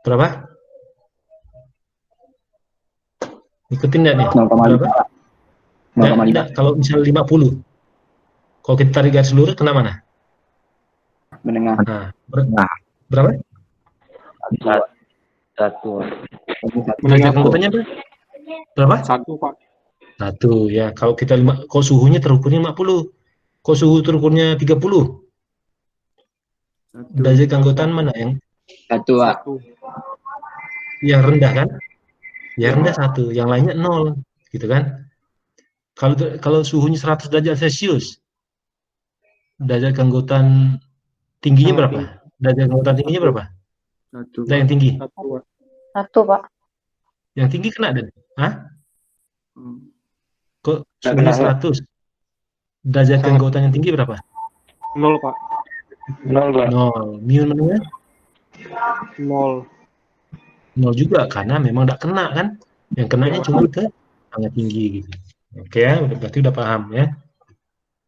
Berapa? Ikutin enggak nih? 0,5. Berapa? Enggak, kalau misalnya 50. Kalau kita tarik garis lurus kena mana? Menengah. Nah, berapa? Satu. Derajat anggotanya berapa? 1, Pak. 1 ya. Kalau kita kalau suhunya terukurnya 50. Kalau suhu terukurnya 30. Derajat anggotaan mana yang? 1. Yang rendah kan? Yang rendah 1, yang lainnya 0, gitu kan? Kalau suhunya 100 derajat Celcius, derajat keanggotaan tingginya berapa? Derajat keanggotaan tingginya berapa? 1. Dan yang tinggi? 1, Pak. Yang tinggi kena dan? Hah? Kok Nggak suhunya kena, 100? Derajat keanggotaan yang tinggi berapa? 0, Pak. 0, Pak. 0. Minusnya? 0. 0 juga, karena memang tidak kena kan? Yang kenanya cuma ke sangat tinggi gitu. Oke ya, berarti udah paham ya.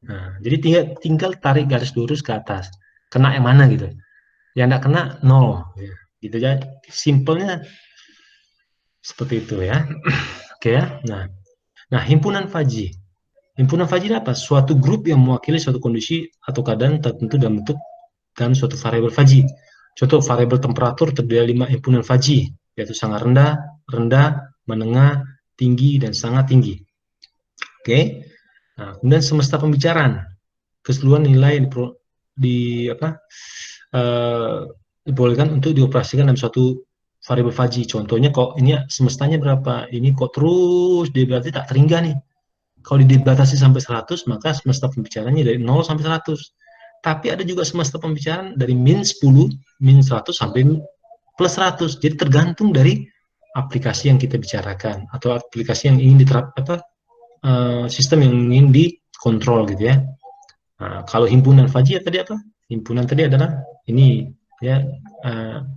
Nah, jadi tinggal tarik garis lurus ke atas. Kena yang mana gitu. Yang tidak kena 0. Ya. Gitu aja. Simpelnya seperti itu ya. Oke ya. Nah, himpunan faji. Himpunan faji apa? Suatu grup yang mewakili suatu kondisi atau keadaan tertentu dalam bentuk dan suatu variabel faji. Contoh variabel temperatur terdiri dari 5 himpunan faji, yaitu sangat rendah, rendah, menengah, tinggi, dan sangat tinggi. Oke. Nah, kemudian semesta pembicaraan, keseluruhan nilai dibolehkan untuk dioperasikan dalam suatu variabel fuzzy. Contohnya kok ini semestanya berapa? Ini kok terus dia berarti tak terhingga nih. Kalau dibatasi sampai 100, maka semesta pembicaranya dari 0 sampai 100. Tapi ada juga semesta pembicaraan dari min 10, min 100 sampai plus 100. Jadi tergantung dari aplikasi yang kita bicarakan atau aplikasi yang ingin diterapkan, sistem yang ingin dikontrol gitu ya. Nah, kalau himpunan fuzzy ya tadi apa? Himpunan tadi adalah ini ya,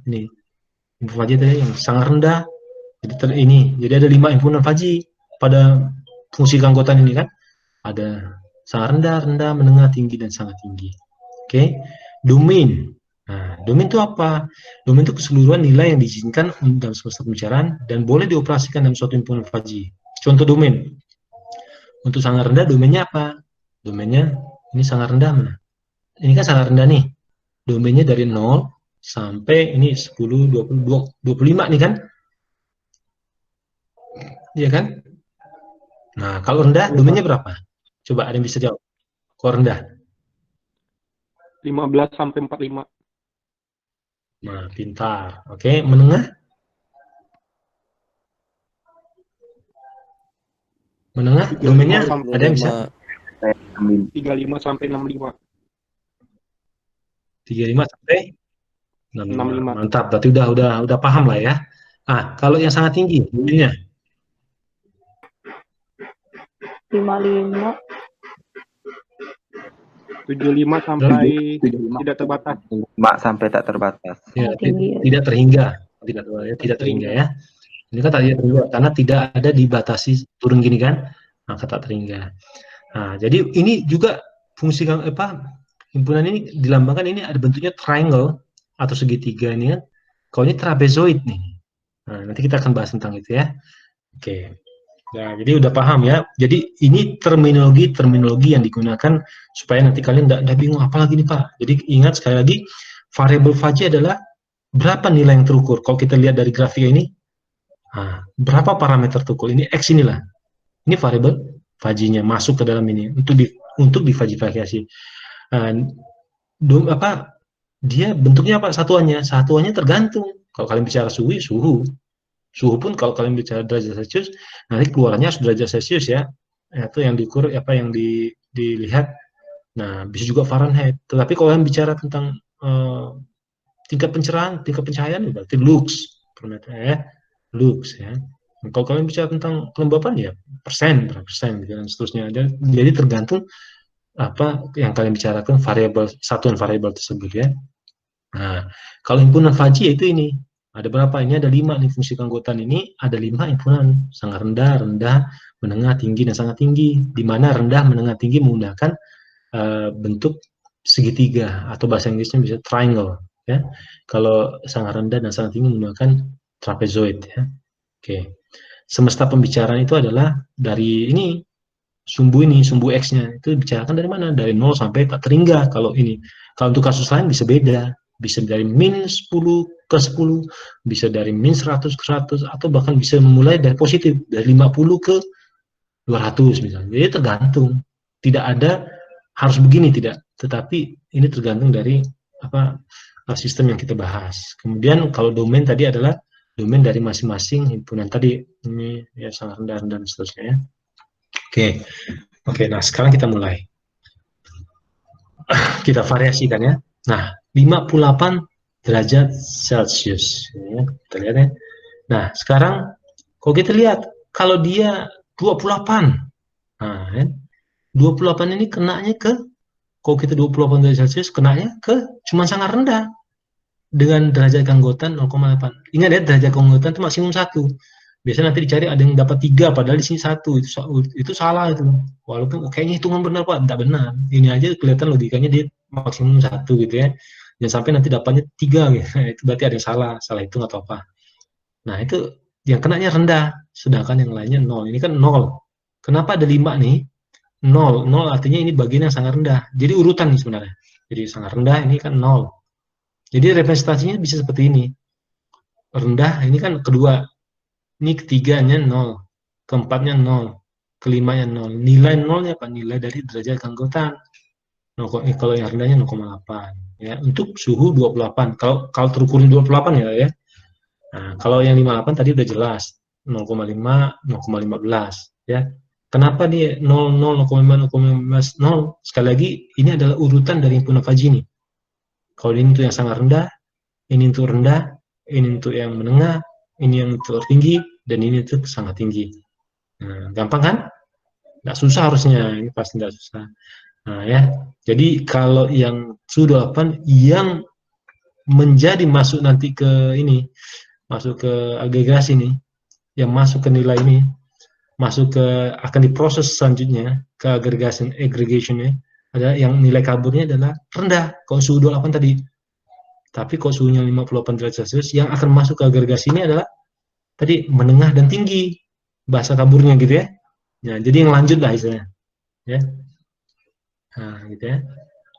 ini himpunan fuzzy tadi yang sangat rendah. Jadi ada 5 himpunan fuzzy pada fungsi keanggotaan ini kan. Ada sangat rendah, rendah, menengah, tinggi, dan sangat tinggi. Oke. Domain. Nah, domain itu apa? Domain itu keseluruhan nilai yang diizinkan dalam semesta pembicaraan dan boleh dioperasikan dalam suatu himpunan fuzzy. Contoh domain. Untuk sangat rendah, domainnya apa? Domainnya ini sangat rendah mana? Ini kan sangat rendah nih. Domainnya dari 0 sampai ini 10, 20, 25 nih kan? Iya kan? Nah, kalau rendah, domainnya berapa? Coba ada yang bisa jawab. Kalau rendah? 15 sampai 45. Nah, pintar. Oke, menengah? Menengah, domainnya ada yang bisa? 35 sampai 65. 35 sampai 65. 65. Mantap, berarti udah paham lah ya. Ah, kalau yang sangat tinggi, domainnya? 55. 75 sampai tidak terbatas. 5 sampai tak terbatas. Ya, Tinggi. tidak terhingga. Tidak terhingga ya. Ini kan tidak terhingga karena tidak ada dibatasi turun gini kan, maka tak terhingga. Nah, jadi ini juga fungsi himpunan ini dilambangkan, ini ada bentuknya triangle atau segitiga ini kan. Kalau ini trapezoid nih. Nah, nanti kita akan bahas tentang itu ya. Oke. Nah, jadi udah paham ya. Jadi ini terminologi yang digunakan supaya nanti kalian tidak bingung apa lagi nih Pak. Jadi ingat sekali lagi, variabel fuzzy adalah berapa nilai yang terukur. Kalau kita lihat dari grafik ini, nah, berapa parameter terukur? Ini X inilah. Ini variabel fuzzy-nya masuk ke dalam ini untuk difuzzy-variasi. Dia bentuknya apa? Satuannya tergantung. Kalau kalian bicara suhu pun kalau kalian bicara derajat Celcius, nanti keluarnya harus derajat Celcius ya. Itu yang diukur, yang dilihat. Nah, bisa juga Fahrenheit. Tetapi kalau kalian bicara tentang tingkat pencahayaan berarti lux per meter ya. Lux ya. Nah, kalau kalian bicara tentang kelembapan ya berapa persen gitu, dan seterusnya. Jadi tergantung apa yang kalian bicarakan, satuan variabel tersebut ya. Nah, kalau himpunan fuzzy itu ini ada berapa? Ini ada 5 nih fungsi keanggotaan ini, ada 5 himpunan, sangat rendah, rendah, menengah, tinggi, dan sangat tinggi. Di mana rendah, menengah, tinggi menggunakan bentuk segitiga atau bahasa Inggrisnya bisa triangle ya. Kalau sangat rendah dan sangat tinggi menggunakan trapezoid ya. Oke. Semesta pembicaraan itu adalah dari ini sumbu X-nya itu dibicarakan dari mana? Dari 0 sampai tak terhingga. Kalau untuk kasus lain bisa beda. Bisa dari min 10 ke 10, bisa dari min 100 ke 100, atau bahkan bisa memulai dari positif, dari 50 ke 200 misalnya. Jadi tergantung. Tidak ada harus begini, tidak. Tetapi ini tergantung dari sistem yang kita bahas. Kemudian kalau domain tadi adalah domain dari masing-masing himpunan tadi. Ini ya sangat rendah dan seterusnya ya. Oke, nah sekarang kita mulai. Kita variasikan ya. Nah, 58 derajat Celcius. Ya, kita lihat ya. Nah, sekarang kalau kita lihat, kalau dia 28, nah, ya, 28 ini kenanya kalau kita 28 derajat Celcius, kenanya cuma sangat rendah. Dengan derajat keanggotaan 0,8. Ingat ya, derajat keanggotaan itu maksimum 1. Biasanya nanti dicari ada yang dapat 3, padahal di sini 1. Itu salah itu. Walaupun kayaknya hitungan benar Pak, tidak benar. Ini aja kelihatan logikanya dia maksimum 1 gitu ya. Jangan sampai nanti dapatnya 3 gitu. Itu berarti ada yang salah hitung atau apa. Nah, itu yang kenanya rendah, sedangkan yang lainnya 0. Ini kan 0. Kenapa ada 5 nih? 0 artinya ini bagian yang sangat rendah. Jadi urutan nih sebenarnya. Jadi sangat rendah ini kan 0. Jadi representasinya bisa seperti ini. Rendah ini kan kedua. Ini ketiganya 0, keempatnya 0, kelimanya 0. Nilai nolnya apa? Nilai dari derajat keanggotaan. Kalau yang rendahnya 0,8. Ya, untuk suhu 28. Kalau terukur 28 ya. Nah, kalau yang 58 tadi udah jelas 0,5, 0,15 ya. Kenapa dia 0, 0, 0,5, 0,15, 0? Sekali lagi ini adalah urutan dari himpunan Faji ini. Kalau ini untuk yang sangat rendah, ini untuk rendah, ini untuk yang menengah, ini yang tertinggi, dan ini untuk sangat tinggi. Nah, gampang kan? Nggak susah harusnya, ini pasti nggak susah. Nah ya, jadi kalau yang sudah 8 yang menjadi masuk nanti ke ini, masuk ke agregasi nih, yang masuk ke nilai ini, masuk ke akan diproses selanjutnya ke aggregation-nya adalah yang nilai kaburnya adalah rendah kalau suhu 28 tadi. Tapi kalau suhunya 58 derajat Celcius yang akan masuk ke agregasi ini adalah tadi menengah dan tinggi bahasa kaburnya gitu ya. Nah, jadi yang lanjut lah istilahnya. Ya. Nah, gitu ya.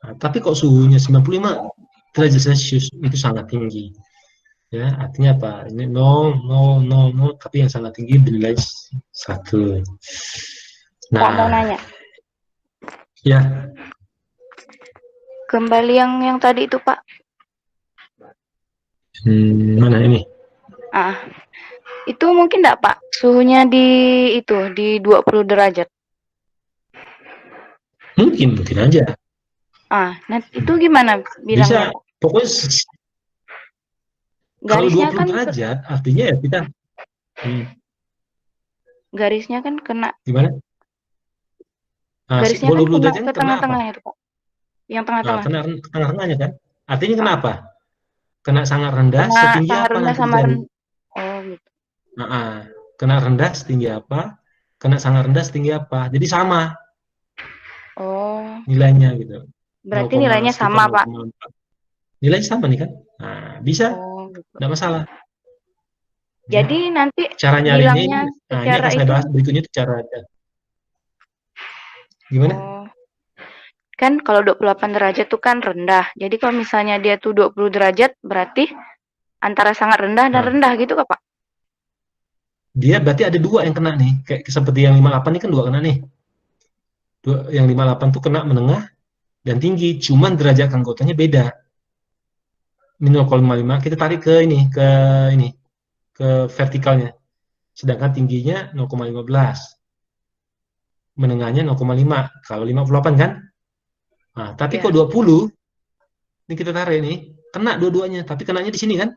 Nah, tapi kok suhunya 95 derajat Celcius itu sangat tinggi. Ya, artinya apa? Ini 0, 0, 0, 0, tapi yang sangat tinggi bernilai 1. Pak mau Nah, nanya. ya, Kembali yang tadi itu, Pak. mana ini? Itu mungkin enggak, Pak? Suhunya di 20 derajat. Mungkin aja. Nah itu gimana bilangnya, Bisa, Pak? pokoknya kalau Garisnya 20 kan derajat, artinya ya kita, garisnya kan kena. gimana? Nah, Garisnya kalau kan 20 kena derajat ke kena apa? tengah-tengah itu, Pak. Yang Nah, tengah-tengah. kena tengah-tengahnya kan? Artinya kenapa? Kena sangat rendah, Kena setinggi sangat apa rendah nanti sama dicari? Oh, gitu. Kena rendah setinggi apa? Kena sangat rendah setinggi apa? Jadi sama Oh, nilainya gitu. berarti nilainya Sekitar sama, Pak. 0,4. Nilainya sama nih kan? Nah, bisa, Oh, gitu. tidak masalah. Ya. Jadi nanti Cara nyarinya ini, bilangnya nah ini secara akan saya itu. bahas berikutnya itu cara gimana? Oh, kan kalau 28 derajat tuh kan rendah. Jadi kalau misalnya dia tuh 20 derajat, berarti antara sangat rendah dan Nah, rendah gitu kan, Pak? dia berarti ada dua yang kena nih, kayak seperti yang 58 ini kan dua kena nih. Yang 58 tuh kena menengah dan tinggi, cuman derajat keanggotanya beda. Ini 0,5, kita tarik ke ini, ke vertikalnya. Sedangkan tingginya 0,15. Menengahnya 0,5. Kalau 58 kan? Nah, tapi Iya. kok 20, ini kita tarik nih, kena dua-duanya, tapi kenanya di sini kan?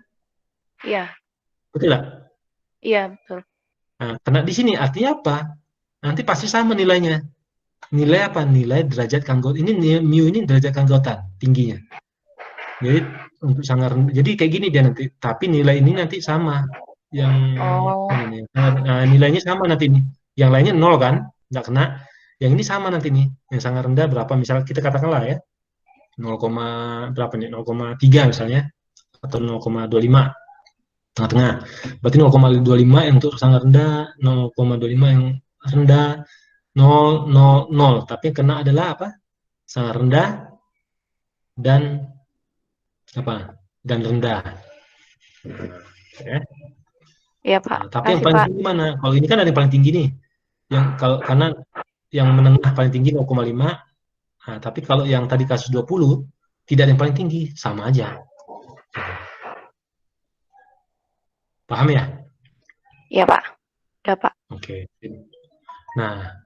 Iya. Betul nggak? Iya, betul. Nah, kena di sini artinya apa? Nanti pasti sama nilainya. Nilai apa? Nilai derajat keanggotaan. Ini mu ini derajat keanggotaan tingginya. Jadi untuk sangat rendah. Jadi kayak gini dia nanti. Tapi nilai ini nanti sama. Yang ini nih. Nah, nilainya sama nanti nih. Yang lainnya 0 kan? Nggak kena. Yang ini sama nanti nih. Yang sangat rendah berapa? Misalnya kita katakanlah ya. 0, berapa nih? 0,3 misalnya. Atau 0,25. Tengah-tengah. Berarti 0,25 yang untuk sangat rendah. 0,25 yang rendah. 0, 0, 0. Tapi kena adalah apa? Sangat rendah dan apa? Dan rendah. Ya. Iya, Pak. Nah, tapi yang Kasih, paling Pak. tinggi mana? Kalau ini kan ada yang paling tinggi nih. Yang karena yang menengah paling tinggi 0,5. Nah, tapi kalau yang tadi kasus 20 tidak ada yang paling tinggi, sama aja. Paham ya? Iya, Pak. Udah, Pak. Oke. Nah,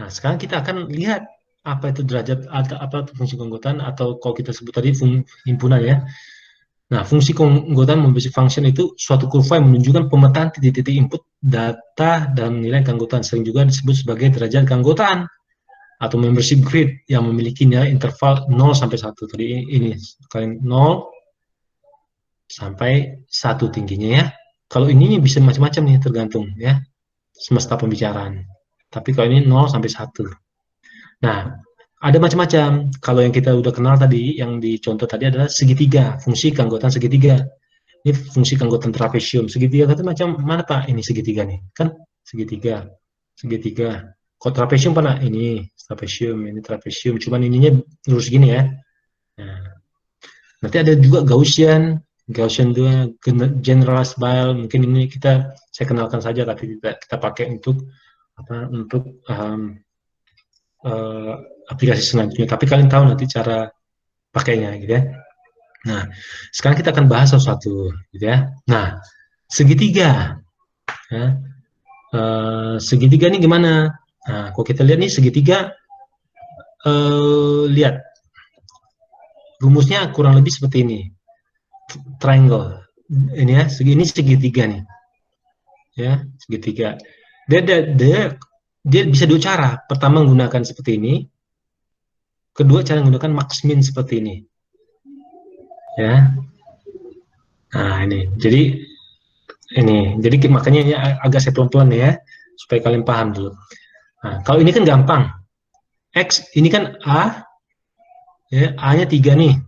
sekarang kita akan lihat apa itu derajat atau apa itu fungsi keanggotaan atau kalau kita sebut tadi himpunan ya. Nah, fungsi keanggotaan membership function itu suatu kurva yang menunjukkan pemetaan titik-titik input data dan nilai keanggotaan, sering juga disebut sebagai derajat keanggotaan atau membership grid yang memiliki nilai interval 0 sampai 1. Tadi ini kalian 0 sampai 1 tingginya ya. Kalau ini bisa macam-macam nih tergantung ya semesta pembicaraan. Tapi kalau ini 0 sampai 1. Nah, ada macam-macam. Kalau yang kita udah kenal tadi, yang dicontoh tadi adalah segitiga, fungsi keanggotaan segitiga. Ini fungsi keanggotaan trapesium. Segitiga itu macam mana Pak? Ini segitiga nih, kan? Segitiga. Kalau trapesium mana? Ini trapesium. Cuman ininya lurus gini ya. Nah, nanti ada juga Gaussian. Gaussian itu generalized Bayes, mungkin ini saya kenalkan saja, tapi tidak kita pakai untuk aplikasi selanjutnya. Tapi kalian tahu nanti cara pakainya, gitu ya. Nah, sekarang kita akan bahas satu-satu, gitu ya. Nah, segitiga, ya. Segitiga ini gimana? Nah, kalau kita lihat nih segitiga, lihat rumusnya kurang lebih seperti ini. Triangle ini ya, ini segitiga nih ya, segitiga. Dia bisa dua cara. Pertama menggunakan seperti ini, kedua cara menggunakan max min seperti ini ya. Nah ini jadi makanya ini agak saya pelan-pelan ya supaya kalian paham dulu. Nah, kalau ini kan gampang, X ini kan A ya, A nya 3 nih,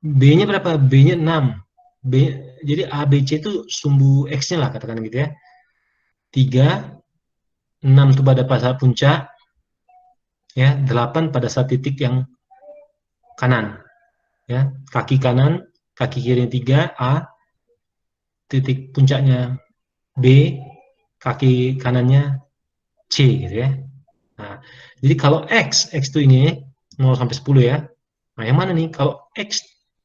B-nya berapa? B-nya 6. Jadi A, B, C itu sumbu X-nya lah, katakan gitu ya. 3, 6 itu pada saat puncak, ya, 8 pada saat titik yang kanan. Ya, kaki kanan, kaki kiri 3, A, titik puncaknya B, kaki kanannya C, gitu ya. Nah, jadi kalau X itu ini 0 sampai 10 ya. Nah, yang mana nih? Kalau X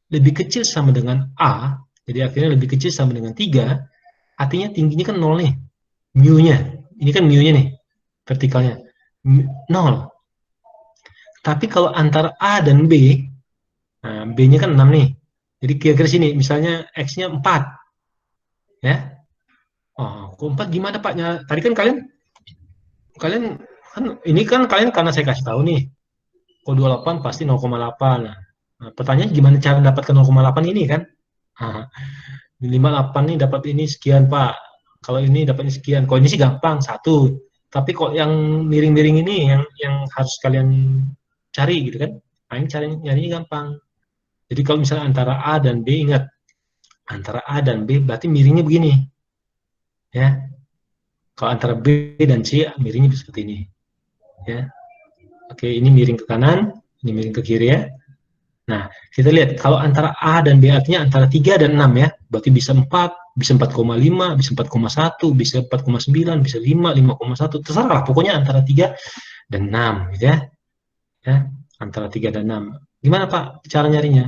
lebih kecil sama dengan A, jadi akhirnya lebih kecil sama dengan 3, artinya tingginya kan 0 nih, mu-nya. Ini kan mu-nya nih, vertikalnya. 0. Tapi kalau antara A dan B, nah, B-nya kan 6 nih. Jadi kira-kira sini, misalnya X-nya 4. Ya. Oh, kok 4 gimana Pak? Tadi kan kalian kan ini kan kalian karena saya kasih tahu nih. Kok 28 pasti 0,8. Nah, pertanyaan gimana cara mendapatkan 0,8 ini kan? Nah, 58 nih dapat ini sekian Pak. Kalau ini dapatnya sekian. Kalau ini sih gampang, 1. Tapi kok yang miring-miring ini yang harus kalian cari gitu kan? Nah, ini nyarinya gampang. Jadi kalau misalnya antara A dan B, ingat, antara A dan B berarti miringnya begini. Ya. Kalau antara B dan C, miringnya seperti ini. Ya. Oke, ini miring ke kanan, ini miring ke kiri ya. Nah, kita lihat kalau antara A dan B artinya antara 3 dan 6 ya. Berarti bisa 4, bisa 4,5, bisa 4,1, bisa 4,9, bisa 5, 5,1. Terserah lah, pokoknya antara 3 dan 6 gitu ya. Ya, antara 3 dan 6. Gimana Pak cara nyarinya?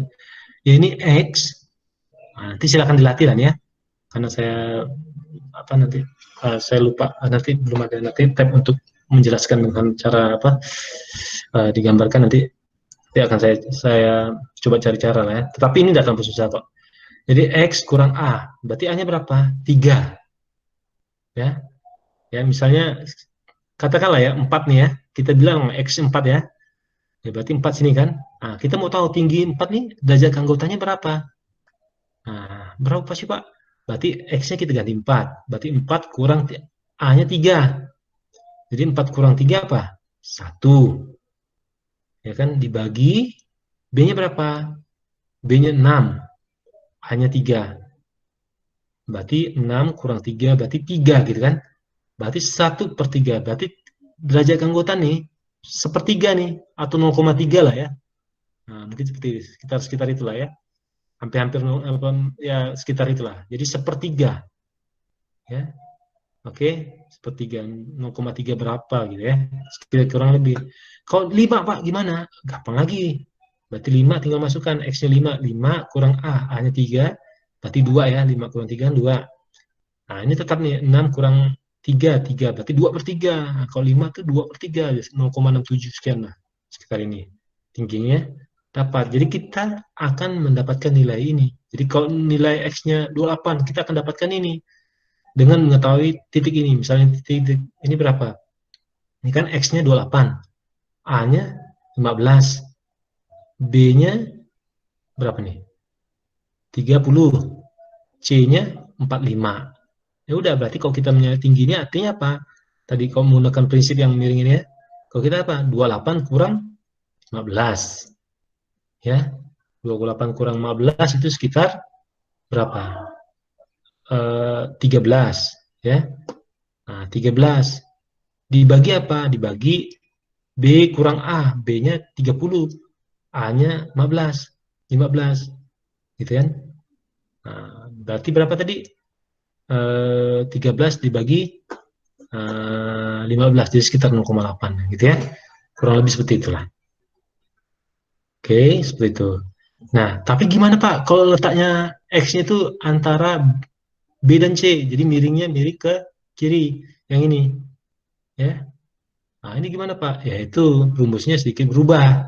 Ya ini X. Nah, nanti silakan dilatih ya. Karena saya nanti saya lupa, nanti belum ada tab untuk menjelaskan dengan cara digambarkan, nanti akan saya coba cari cara lah ya. Tetapi ini tidak terlalu susah kok. Jadi X kurang A, berarti A-nya berapa? 3. Ya. Ya, misalnya katakanlah ya 4 nih ya. Kita bilang X 4 ya. Ya berarti 4 sini kan. Nah, kita mau tahu tinggi 4 nih derajat anggotanya berapa? Nah, berapa sih Pak? Berarti X-nya kita ganti 4. Berarti 4 kurang A-nya 3. Jadi 4 kurang 3 apa? 1. Ya kan, dibagi B-nya berapa? B-nya 6. A-nya 3. Berarti 6 kurang 3 berarti 3 gitu kan. Berarti 1/3. Berarti derajat anggota nih sepertiga nih, atau 0,3 lah ya. Nah, mungkin seperti sekitar itulah ya. Hampir-hampir ya sekitar itulah. Jadi sepertiga. Ya. Oke, sepertiga 0,3 berapa gitu ya. Sekitar kurang lebih. Kalau 5 Pak gimana? Gampang lagi. Berarti 5 tinggal masukkan X-nya 5. 5 kurang A, A-nya 3. Berarti 2 ya. 5 kurang 3 2. Nah, ini tetap nih 6 kurang 3 berarti 2/3. Nah, kalau 5 itu 2/3, 0,67 sekian lah sekitar ini tingginya dapat. Jadi kita akan mendapatkan nilai ini. Jadi kalau nilai X-nya 28, kita akan dapatkan ini dengan mengetahui titik ini. Misalnya titik ini berapa? Ini kan X-nya 28, A-nya 15, B-nya berapa nih? 30, C-nya 45. Ya udah, berarti kalau kita mencari tingginya artinya apa? Tadi kalau menggunakan prinsip yang miring ini ya. Kalau kita apa? 28 kurang 15. Ya. 28 kurang 15 itu sekitar berapa? 13, ya. Nah, 13 dibagi apa? Dibagi B kurang A, B-nya 30, A-nya 15. Gitu kan? Nah, berarti berapa tadi? 13 dibagi 15, jadi sekitar 0,8 gitu ya. Kurang lebih seperti itulah. Oke, seperti itu. Nah, tapi gimana Pak kalau letaknya X-nya itu antara B dan C, jadi miringnya miring ke kiri, yang ini, ya. Nah, ini gimana Pak? Ya itu rumusnya sedikit berubah.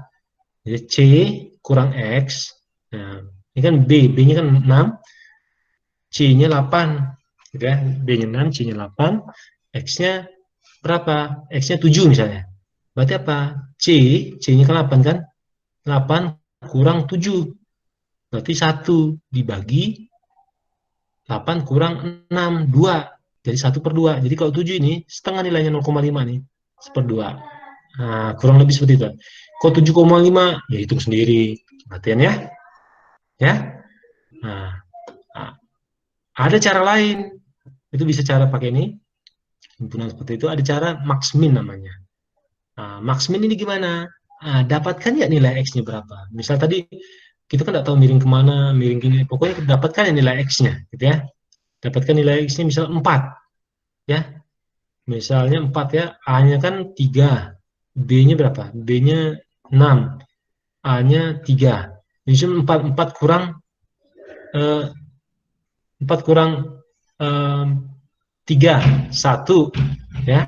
Jadi C kurang X, nah, ini kan B-nya kan 6, C-nya 8, gitu ya. B-nya 6, C-nya 8, X-nya berapa? X-nya 7 misalnya. Berarti apa? C-nya kan 8 kan? 8 kurang 7. Berarti 1 dibagi 8 kurang 6, 2. Jadi 1/2. Jadi kalau 7 ini setengah nilainya 0,5 nih. 1/2. Nah, kurang lebih seperti itu. Kalau 7,5, ya hitung sendiri. Perhatian ya. Ya. Nah, ada cara lain. Itu bisa cara pakai ini. Himpunan seperti itu. Ada cara max min namanya. Nah, max min ini gimana? Nah, dapatkan ya nilai X-nya berapa. Misal tadi kita kan tidak tahu miring kemana, miring gini. Pokoknya dapatkan ya nilai X-nya. Gitu ya. Dapatkan nilai X-nya misal 4. Ya. Misalnya 4 ya. A-nya kan 3. B-nya berapa? B-nya 6. A-nya 3. Jadi 4 kurang 4 kurang 3, 1 ya,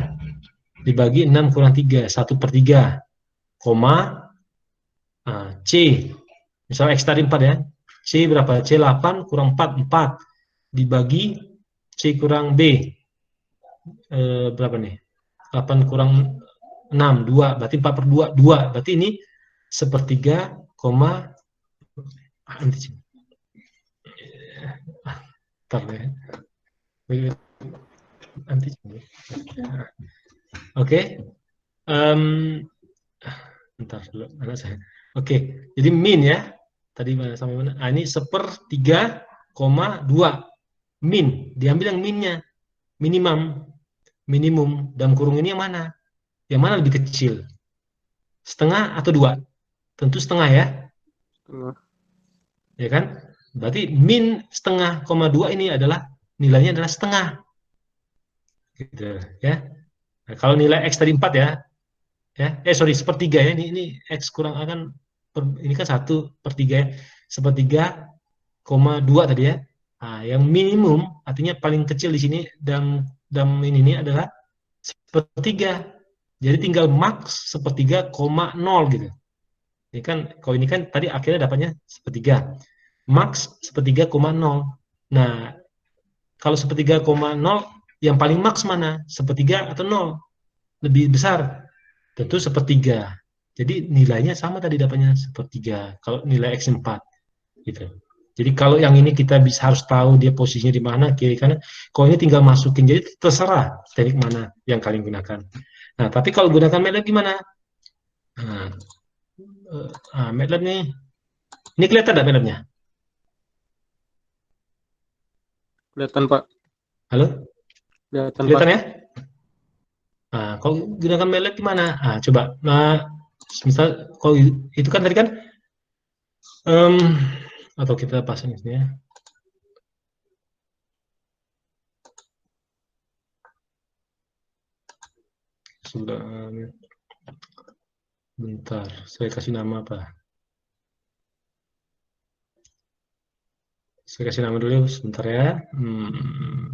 dibagi 6 kurang 3, 1/3, koma C, misalnya X tadi 4 ya, C berapa? C 8 kurang 4, 4 dibagi C kurang B, berapa nih? 8 kurang 6, 2, berarti 4/2, 2, berarti ini 1/3, koma Oke, bentar dulu anak saya. Oke, jadi min ya. Tadi mana sampai mana? Ah, ini 1/3,2 min. Diambil yang minnya, minimum dalam kurung ini yang mana? Yang mana lebih kecil? Setengah atau 2? Tentu setengah ya. Ya kan? Berarti min setengah koma 2 ini adalah nilainya adalah setengah. Gitu ya. Nah, kalau nilai X tadi 4 ya. Sorry, 1/3 ya. Ini X kurang A kan ini kan 1/3 ya. 1/3,2 tadi ya. Nah, yang minimum artinya paling kecil di sini dalam ini adalah 1/3. Jadi tinggal max 1/3,0 gitu. Ini kan kalau ini kan tadi akhirnya dapatnya 1/3. Max 1/3,0. Nah, kalau 1/3,0 yang paling max mana? 1/3 atau 0? Lebih besar. Tentu 1/3. Jadi nilainya sama tadi dapatnya 1/3. Kalau nilai X 4 gitu. Jadi kalau yang ini kita bisa harus tahu dia posisinya di mana, kiri kanan. Kalau ini tinggal masukin. Jadi terserah teknik mana yang kalian gunakan. Nah, tapi kalau gunakan MATLAB gimana? MATLAB nih. Ini kelihatan enggak MATLAB-nya? Kelihatan, Pak. Halo? Kelihatan, Kelihatan Pak. ya? Nah, kalau gunakan MATLAB gimana? Nah, coba. Nah, misal kalau itu kan tadi kan atau kita pasang ini ya. Sudah, bentar, saya kasih nama apa? Saya kasih nama dulu sebentar ya.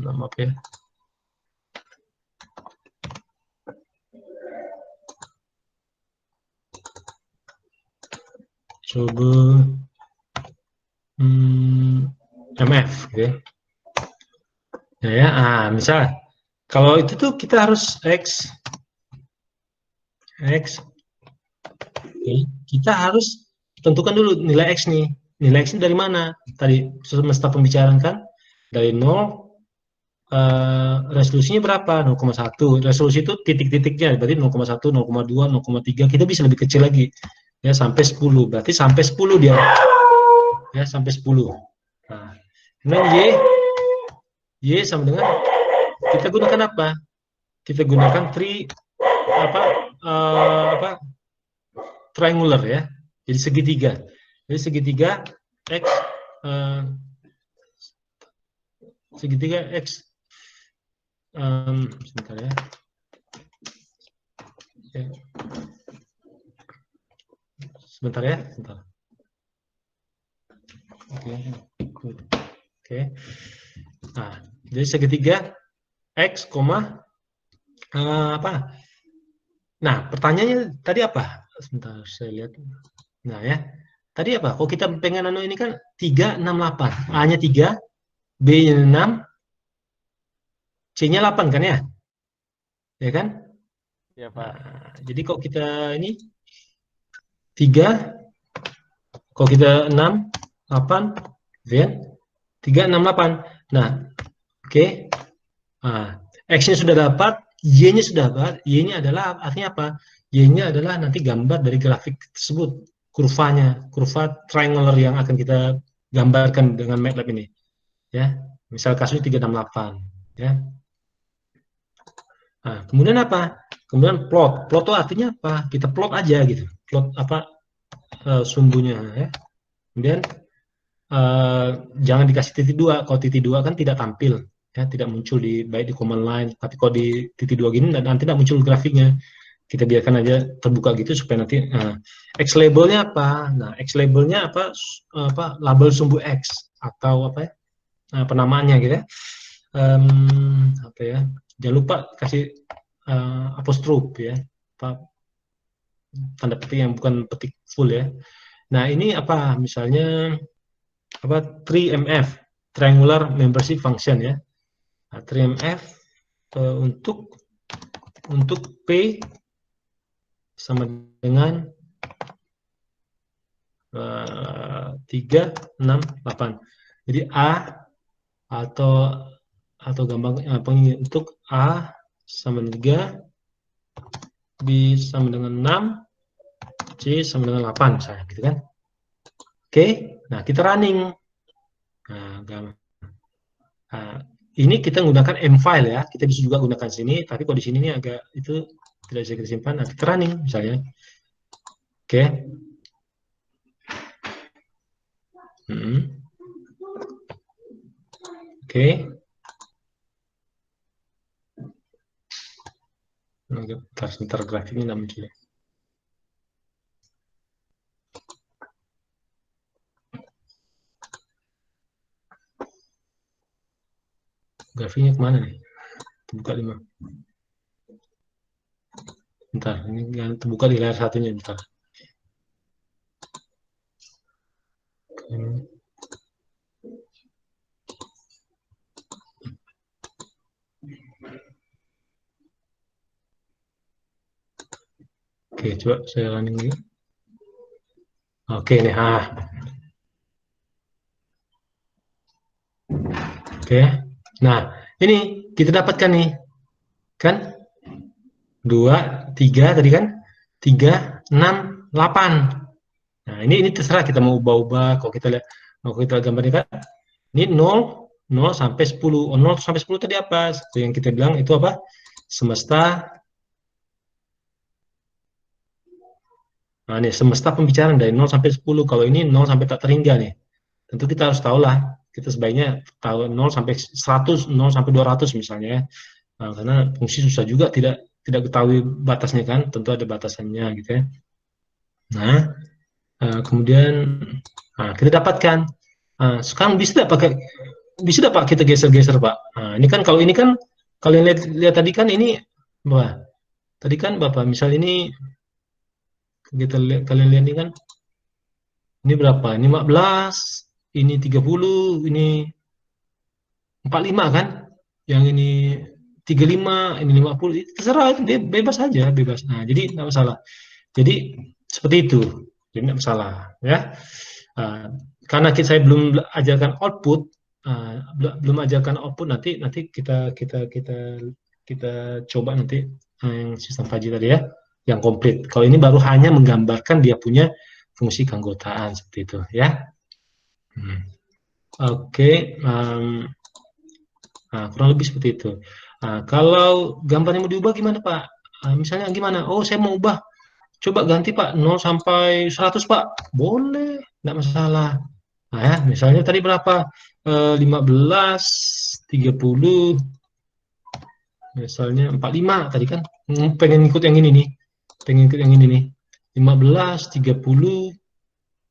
Nama apa ya? Coba MF, oke. Ya, misal kalau itu tuh kita harus X, kita harus tentukan dulu nilai X nih. Nilai X ini dari mana? Tadi semesta pembicaraan kan dari 0, resolusinya berapa? 0,1. Resolusi itu titik-titiknya, berarti 0,1, 0,2, 0,3. Kita bisa lebih kecil lagi, ya sampai 10. Berarti sampai 10 dia, ya sampai 10. Nah, kemudian Y sama dengan kita gunakan apa? Kita gunakan triangular ya. Jadi segitiga. Jadi segitiga X segitiga X. Sebentar ya. Oke. Sebentar ya, sebentar. Oke, good. Oke. Nah, jadi segitiga X, apa? Nah, pertanyaannya tadi apa? Sebentar, saya lihat. Nah ya, tadi apa? Kalau kita pengen ini kan 3, 6, 8. A-nya 3, B-nya 6, C-nya 8 kan ya? Ya kan? Ya, Pak. Nah, jadi kalau kita ini 3, kalau kita 6, 8, ya, 3, 6, 8. Nah, oke. Nah, X-nya sudah dapat, Y-nya sudah dapat. Y-nya adalah artinya apa? Y-nya adalah nanti gambar dari grafik tersebut, kurvanya, kurva triangular yang akan kita gambarkan dengan MATLAB ini. Ya, misal kasusnya 368, ya. Nah, kemudian apa? Kemudian plot. Plot itu artinya apa? Kita plot aja gitu. Plot apa sumbunya ya. Kemudian jangan dikasih titik 2. Kalau titik 2 kan tidak tampil, ya, tidak muncul di baik di command line. Tapi kalau di titik 2 gini nanti tidak muncul grafiknya. Kita biarkan aja terbuka gitu supaya nanti X labelnya apa? Nah, X labelnya apa label sumbu X atau apa ya? Penamaannya gitu ya. Apa ya? Jangan lupa kasih apostrof ya. Tanda petik yang bukan petik full ya. Nah, ini apa? Misalnya apa 3MF, triangular membership function ya. Nah, 3MF untuk P sama dengan 3, 6, 8. Jadi A atau gampang untuk A sama dengan 3, B sama dengan 6, C sama dengan 8 misalnya gitu kan. Oke, nah kita running. Nah, ini kita menggunakan M-file ya. Kita bisa juga gunakan sini, tapi kalau di sini ini agak itu tidak bisa kita simpan. Nah, kita running misalnya. Oke. Oke. Sebentar grafiknya tidak muncul. Grafiknya kemana nih? Terbuka 5. Bentar, ini yang terbuka di layar satunya. Bentar. Oke, coba saya running ini. Oke, nih. Oke. Nah, ini kita dapatkan nih. Kan? 2, 3 tadi kan? 3, 6, 8. Nah, ini terserah kita mau ubah-ubah. Kalau kita lihat, kalau kita gambarnya kan, ini 0 sampai 10. 0 sampai 10 tadi apa? Seperti yang kita bilang itu apa? Semesta. Nah, ini semesta pembicaraan dari 0 sampai 10. Kalau ini 0 sampai tak terhingga nih. Tentu kita harus tahu lah. Kita sebaiknya tahu 0 sampai 100, 0 sampai 200 misalnya ya. Nah, karena fungsi susah juga tidak ketahui batasnya kan, tentu ada batasannya gitu ya. Nah, kemudian kita dapatkan. Sekarang bisa tidak Pak kita geser-geser Pak. Nah, ini kan kalau ini kan kalian lihat tadi kan ini tadi kan Bapak misal ini kita lihat, kalian lihat ini kan ini berapa? Ini 15, ini 30, ini 45 kan? Yang ini 35, ini 50, terserah itu dia bebas saja, bebas. Nah, jadi tidak masalah. Jadi seperti itu, jadi tidak masalah, ya. Karena saya belum ajarkan output, nanti kita coba nanti yang sistem Fajri tadi ya, yang komplit. Kalau ini baru hanya menggambarkan dia punya fungsi keanggotaan seperti itu, ya. Oke. Nah, kurang lebih seperti itu. Nah, kalau gambarnya mau diubah gimana Pak? Misalnya gimana? Oh, saya mau ubah. Coba ganti Pak 0 sampai 100 Pak. Boleh, tidak masalah. Nah ya, misalnya tadi berapa? 15, 30, misalnya 45 tadi kan. Pengen ikut yang ini nih. Pengen ikut yang ini nih. 15, 30,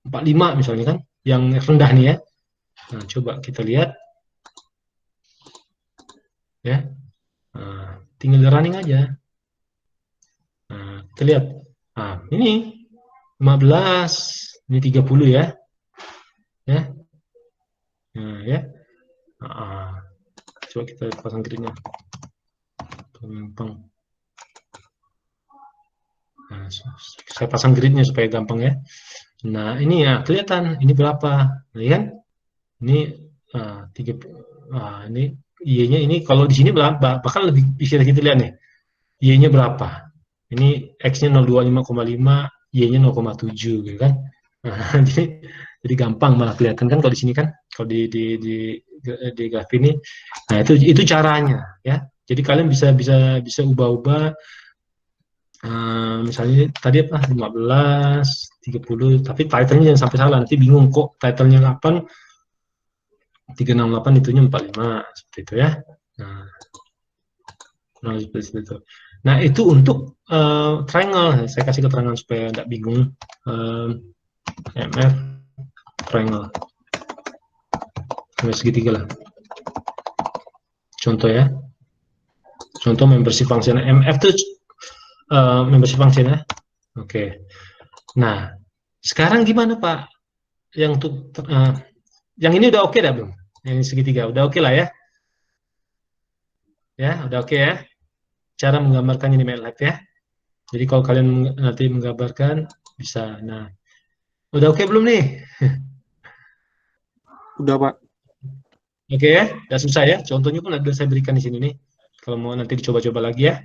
45 misalnya kan. Yang rendah nih ya. Nah, coba kita lihat. Ya. Nah, tinggal running aja. Nah, kita lihat. Nah, ini 15, ini 30 ya. Ya. Nah, ya. Nah, coba kita pasang gridnya. Gampang. Nah, saya pasang gridnya supaya gampang ya. Nah, ini ya kelihatan ini berapa, nah, kan? Ini 3, ini Y-nya ini kalau di sini bahkan lebih bisa kita lihat nih. Y-nya berapa? Ini X-nya 025,5, Y-nya 0,7 gitu kan. Nah, jadi gampang malah kelihatan kan kalau di sini kan, kalau di grafik ini. Nah, itu caranya ya. Jadi kalian bisa ubah-ubah. Misalnya tadi apa 15, 30, tapi title-nya jangan sampai salah, nanti bingung kok title-nya 8, 368 itunya 45 seperti itu ya. Nah, seperti itu. Nah, itu untuk triangle. Saya kasih keterangan supaya tidak bingung. MF triangle segitiga lah. Contoh ya. Contoh membership function MF itu membership function ya. Oke. Nah, sekarang gimana Pak? Yang untuk yang ini udah oke dah belum? Yang segitiga udah oke lah ya? Ya, udah oke ya? Cara menggambarkan ini MATLAB ya. Jadi kalau kalian nanti menggambarkan bisa. Nah, udah oke belum nih? Udah, Pak. Oke ya, udah susah ya. Contohnya pun ada saya berikan di sini nih. Kalau mau nanti dicoba-coba lagi ya.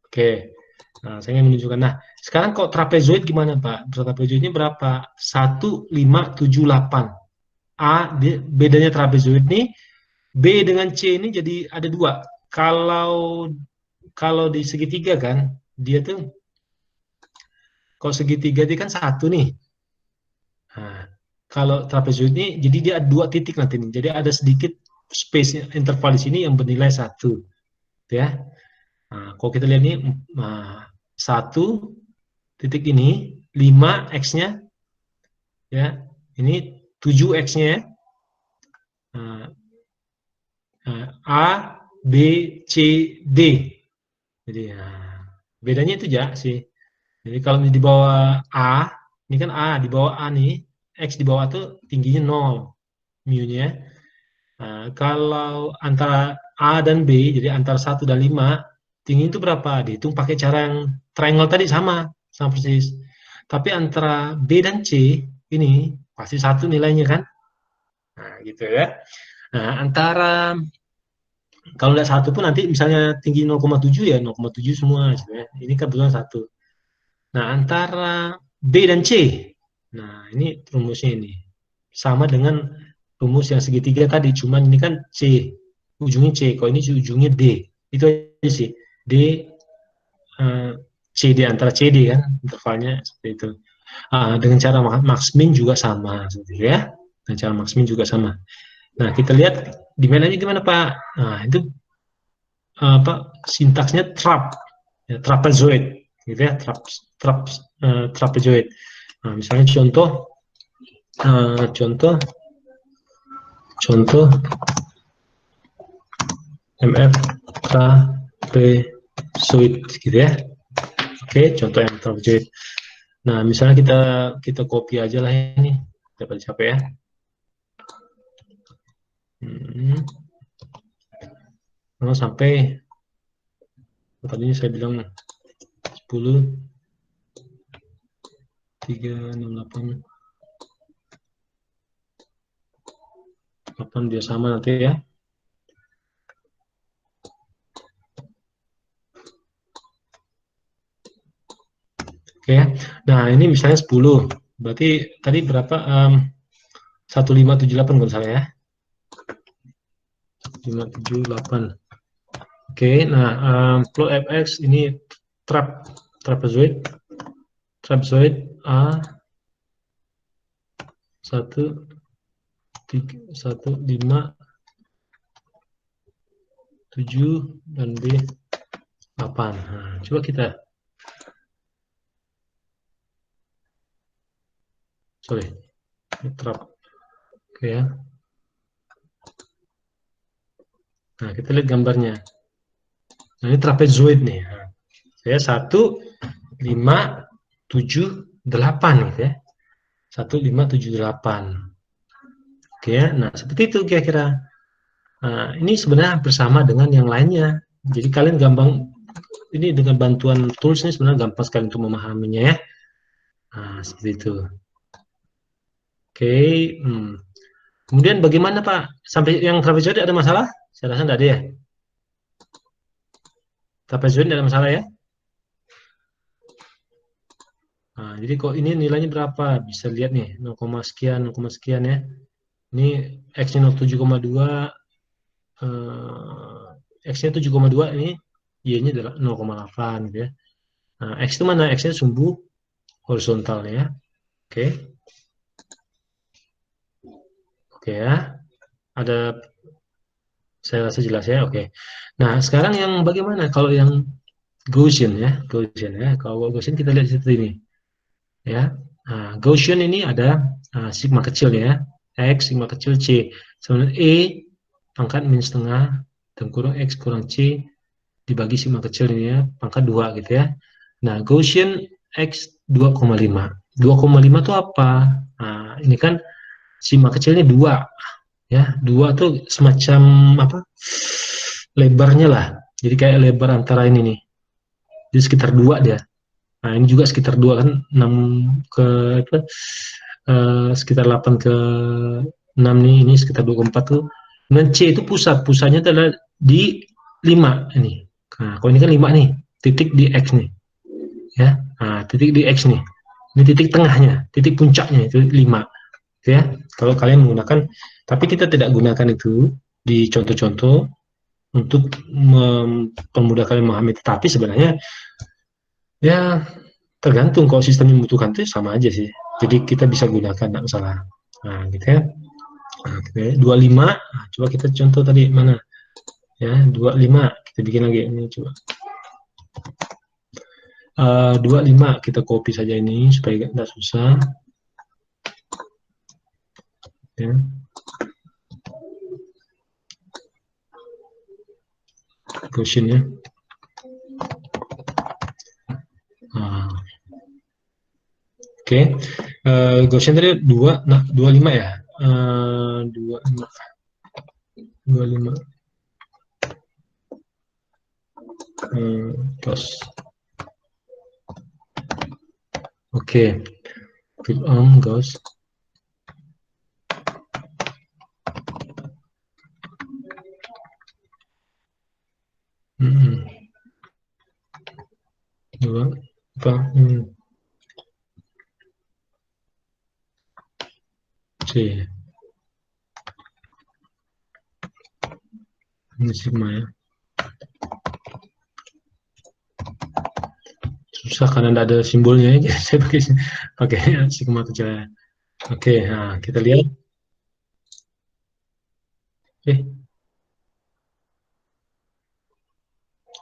Oke. Nah, saya ingin menunjukkan. Nah, sekarang kok trapezoid gimana Pak? Trapezoidnya berapa? 1, 5, 7, 8. Bedanya trapezoid nih, B dengan C ini jadi ada 2. Kalau di segitiga kan, dia tuh kalau segitiga dia kan 1 nih. Nah, kalau trapezoid ini jadi dia ada 2 titik nanti nih. Jadi ada sedikit space interval di sini yang bernilai 1. Ya. Nah, kalau kita lihat ini 1 titik ini 5 X-nya ya. Ini 7 X-nya ya. A, B, C, D. Jadi bedanya itu ya sih. Jadi kalau di bawah A, ini kan A, di bawah A nih, X di bawah tuh tingginya 0, mu-nya. Nah, kalau antara A dan B, jadi antara 1 dan 5, tinggi itu berapa? Dihitung pakai cara yang triangle tadi sama persis. Tapi antara B dan C, ini pasti 1 nilainya kan? Nah, gitu ya. Nah, antara kalau lihat 1 pun nanti misalnya tinggi 0,7 ya 0,7 semua gitu ya. Ini kebetulan 1. Nah, antara B dan C. Nah, ini rumusnya ini. Sama dengan rumus yang segitiga tadi, cuman ini kan C. Ujungnya C, kalau ini ujungnya D. Itu aja sih. D CD antara CD kan intervalnya seperti itu. Dengan cara max min juga sama seperti itu ya. Dengan cara max min juga sama. Nah, kita lihat di mana gimana Pak? Nah, itu sintaksnya ya, trapezoid gitu ya, trapezoid. Nah, misalnya contoh MF trapezoid gitu ya. Oke, contoh yang trapezoid. Nah, misalnya kita copy aja lah ini, dapat capek ya. Sampai tadinya saya bilang 10, 368, 8 dia sama nanti ya. Oke ya. Nah, ini misalnya 10. Berarti tadi berapa? 1578 kalau salah ya. 578. Oke, nah flow fx ini trapezoid A 1, 1, 5, 7, dan B 8. Nah, coba kita, terap. Oke ya. Nah, kita lihat gambarnya. Nah, ini trapezoid nih. Nah, saya 1, 5, 7, 8 gitu ya. 1, 5, 7, 8. Oke ya. Nah, seperti itu kira-kira. Nah, ini sebenarnya bersama dengan yang lainnya. Jadi kalian gampang, ini dengan bantuan tools ini sebenarnya gampang sekali untuk memahaminya ya. Nah, seperti itu. Oke. Kemudian bagaimana Pak? Sampai yang trapezoid ada masalah? Saya rasa tidak ada ya. Trapezoid tidak ada masalah ya. Nah, jadi kok ini nilainya berapa? Bisa lihat nih, 0, sekian, 0, sekian ya. Ini X-nya 07,2, X-nya 7,2, ini Y-nya adalah 0,8 gitu ya. Nah, X itu mana? X-nya sumbu horizontal ya. Oke. Oke ya. Ada, saya rasa jelas ya. Oke. Nah, sekarang yang bagaimana kalau yang Gaussian ya? Gaussian ya. Kalau Gaussian kita lihat seperti ini. Ya. Nah, Gaussian ini ada sigma kecil ya. X, sigma kecil C. Sebenarnya E pangkat min setengah dan kurang X kurang C dibagi sigma kecil ini ya, pangkat 2 gitu ya. Nah, Gaussian X 2,5. 2,5 itu apa? Nah, ini kan sigma kecilnya 2 ya. 2 tuh semacam apa? Lebarnya lah. Jadi kayak lebar antara ini nih. Jadi sekitar 2 dia. Nah, ini juga sekitar 2 kan, 6 ke apa? Sekitar 8 ke 6 nih, ini sekitar 2 ke 4 tuh. Dan C itu pusatnya adalah di 5 ini. Nah, kalau ini kan 5 nih, titik di X nih. Ya. Nah, titik di X nih. Ini titik tengahnya, titik puncaknya itu 5. Ya. Kalau kalian menggunakan, tapi kita tidak gunakan itu di contoh-contoh untuk mempermudah kalian memahami, tetapi sebenarnya ya tergantung, kalau sistem yang membutuhkan itu sama aja sih. Jadi kita bisa gunakan, tidak masalah. Nah, gitu ya. Oke, 25. Nah, coba kita contoh tadi mana? Ya, 25. Kita bikin lagi ini coba. 25 kita copy saja ini supaya tidak susah. Ya. Gaussian ya. Oke. Gaussian tadi 2, nah 25 ya. 25. 25. Terus. Oke. Click on Gauss. Dua apa? C. Ini sigma ya. Susah karena tidak ada simbolnya ya. Saya pakai sigma kecil ya. Oke, nah kita lihat.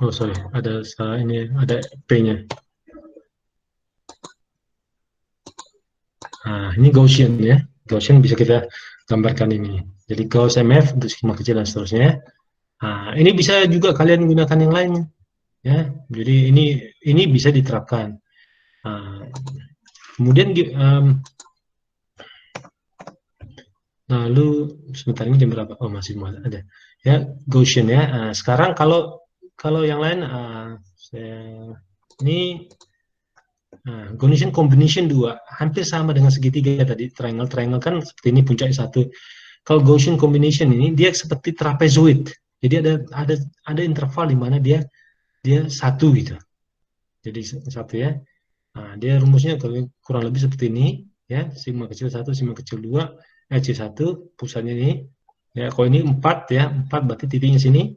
Oh sorry, ada ini, ada P-nya. Nah, ini Gaussian ya. Gaussian bisa kita gambarkan ini. Jadi Gauss MF untuk sigma kecil dan seterusnya. Nah, ini bisa juga kalian gunakan yang lainnya. Ya, jadi ini bisa diterapkan. Nah, kemudian lalu sebentar, ini jam berapa? Oh masih ada. Ya Gaussian ya. Nah, sekarang kalau yang lain, ini Gaussian combination 2 hampir sama dengan segitiga tadi, triangle kan seperti ini puncaknya 1. Kalau Gaussian combination ini dia seperti trapezoid. Jadi ada interval di mana dia 1 gitu. Jadi 1 ya. Nah, dia rumusnya kurang lebih seperti ini ya, sigma kecil 1, sigma kecil 2, C1 pusatnya ini. Ya, kalau ini 4 ya, 4 berarti titiknya sini.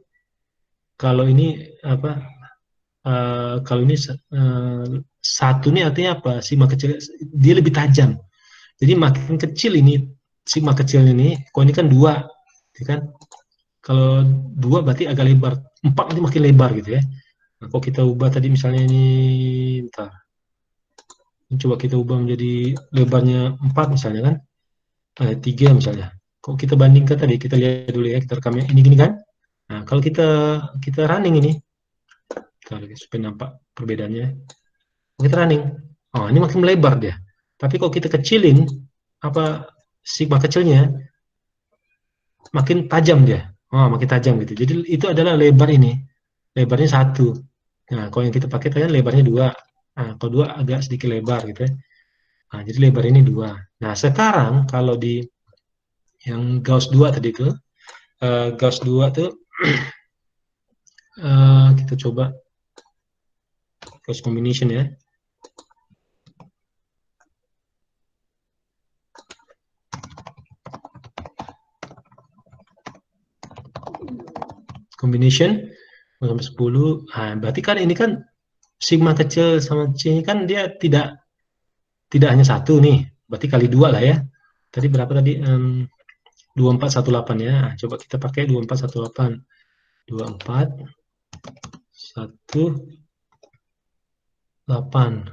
Kalau ini apa? Kalau ini 1 ini artinya apa? Sigma kecil dia lebih tajam. Jadi makin kecil ini sigma kecil ini, kalau ini kan 2, ya kan? Kalau 2 berarti agak lebar, 4 nanti makin lebar gitu ya. Nah, kalau kita ubah tadi misalnya ini, bentar. Ini coba kita ubah menjadi lebarnya 4 misalnya kan, 3 misalnya. Kalau kita bandingkan tadi, kita lihat dulu ya, kita rekamnya ini gini kan. Nah, kalau kita running ini, supaya nampak perbedaannya. Kita running, oh ini makin melebar dia. Tapi kalau kita kecilin, apa sigma kecilnya, makin tajam dia. Oh, makin tajam gitu. Jadi itu adalah lebar ini. Lebarnya 1. Nah, kalau yang kita pakai tadi lebarnya 2. Nah, kalau 2 agak sedikit lebar gitu ya. Nah, jadi lebar ini 2. Nah, sekarang kalau di yang Gauss 2 tadi itu, Gauss 2 tuh kita coba Gauss combination ya. Combination sampai 10. Nah, berarti kan ini kan sigma kecil sama C ini kan dia tidak hanya 1 nih. Berarti kali 2 lah ya. Tadi berapa tadi? 2418 ya. Nah, coba kita pakai 2418. 2418.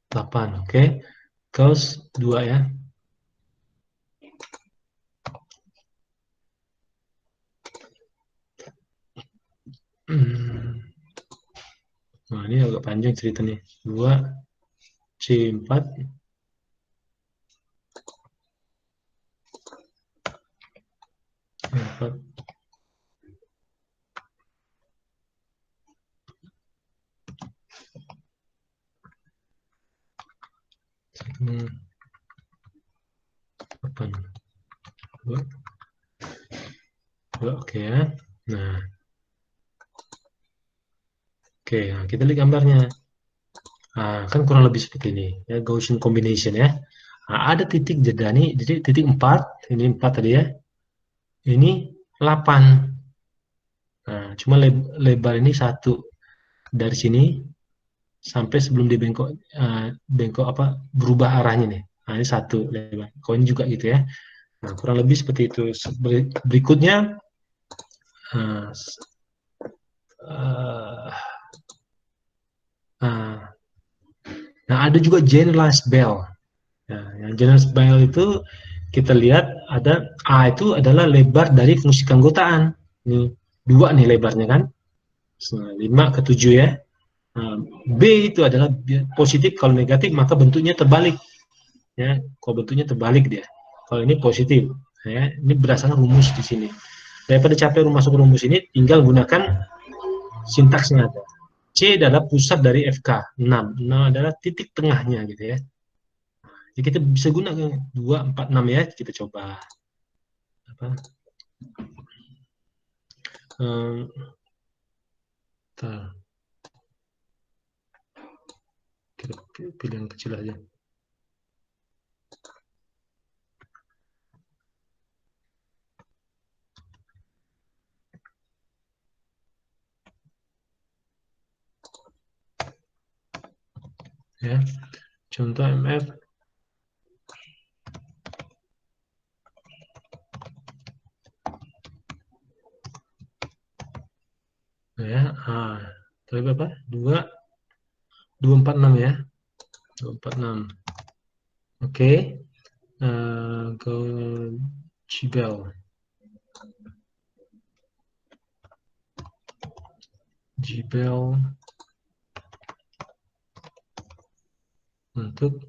8, oke. Gauss 2 ya. Nah, ini agak panjang ceritanya. 2 C4 4. Oke ya. Nah, oke, nah kita lihat gambarnya. Nah, kan kurang lebih seperti ini ya, Gaussian combination ya. Nah, ada titik jeda nih, jadi titik 4, ini 4 tadi ya. Ini 8. Nah, cuma lebar ini 1 dari sini sampai sebelum dia bengkok, bengkok apa berubah arahnya nih. Nah, ini 1 lebar. Kalau ini juga gitu ya. Nah, kurang lebih seperti itu. Berikutnya, nah ada juga generalized Bell. Nah, yang generalized Bell itu kita lihat ada A itu adalah lebar dari fungsi keanggotaan. Ini 2 nih lebarnya kan. 5 ke 7 ya. Nah, B itu adalah positif, kalau negatif maka bentuknya terbalik. Ya, kalau bentuknya terbalik dia. Kalau ini positif, ya, ini berdasarkan rumus di sini. Daripada capek masuk rumus ini, tinggal gunakan sintaksnya ada. C adalah pusat dari FK, 6. 6 adalah titik tengahnya gitu ya. Jadi kita bisa gunakan 2, 4, 6 ya. Kita coba. Apa? Kita pilih yang kecil aja. Ya, contoh MF ya, tapi berapa? 246 ya, 246. Oke, ke Gibel. Untuk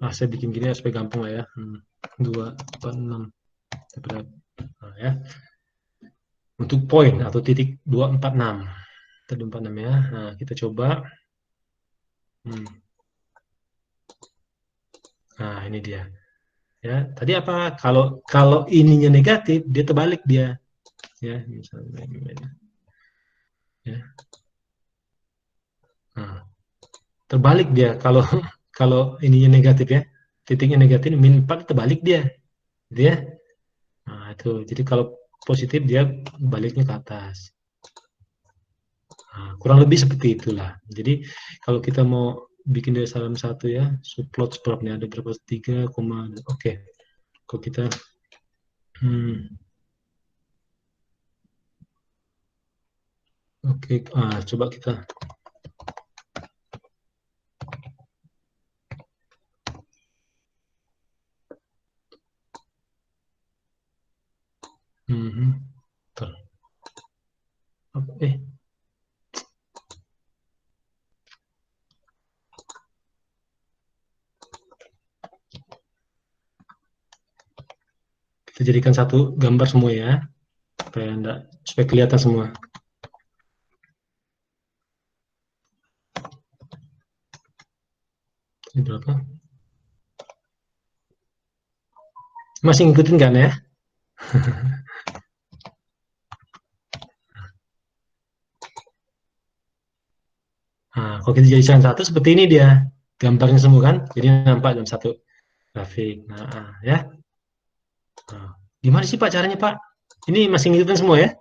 saya bikin gini ya supaya gampang lah ya. 246 ya. Untuk poin atau titik 246. 246 ya. Nah, kita coba. Nah, ini dia. Ya, tadi apa? Kalau ininya negatif, dia terbalik dia. Ya, misalnya ya. Nah, terbalik dia kalau ininya negatif ya. Titiknya negatif, min 4 terbalik dia. Gitu ya. Nah, itu. Jadi kalau positif dia baliknya ke atas. Nah, kurang lebih seperti itulah. Jadi kalau kita mau bikin dari salam satu ya, subplot sebabnya ada berapa 3, oke. Kalau kita oke, coba kita Bentar. Kita jadikan satu gambar semua ya, supaya kelihatan semua. Ini berapa? Masih ngikutin kan ya? Nah, kalau kita jadikan satu seperti ini dia gambarnya semua kan, jadi nampak dalam satu grafik. Nah, ya. Nah, gimana sih Pak caranya Pak? Ini masih ngikutin semua ya?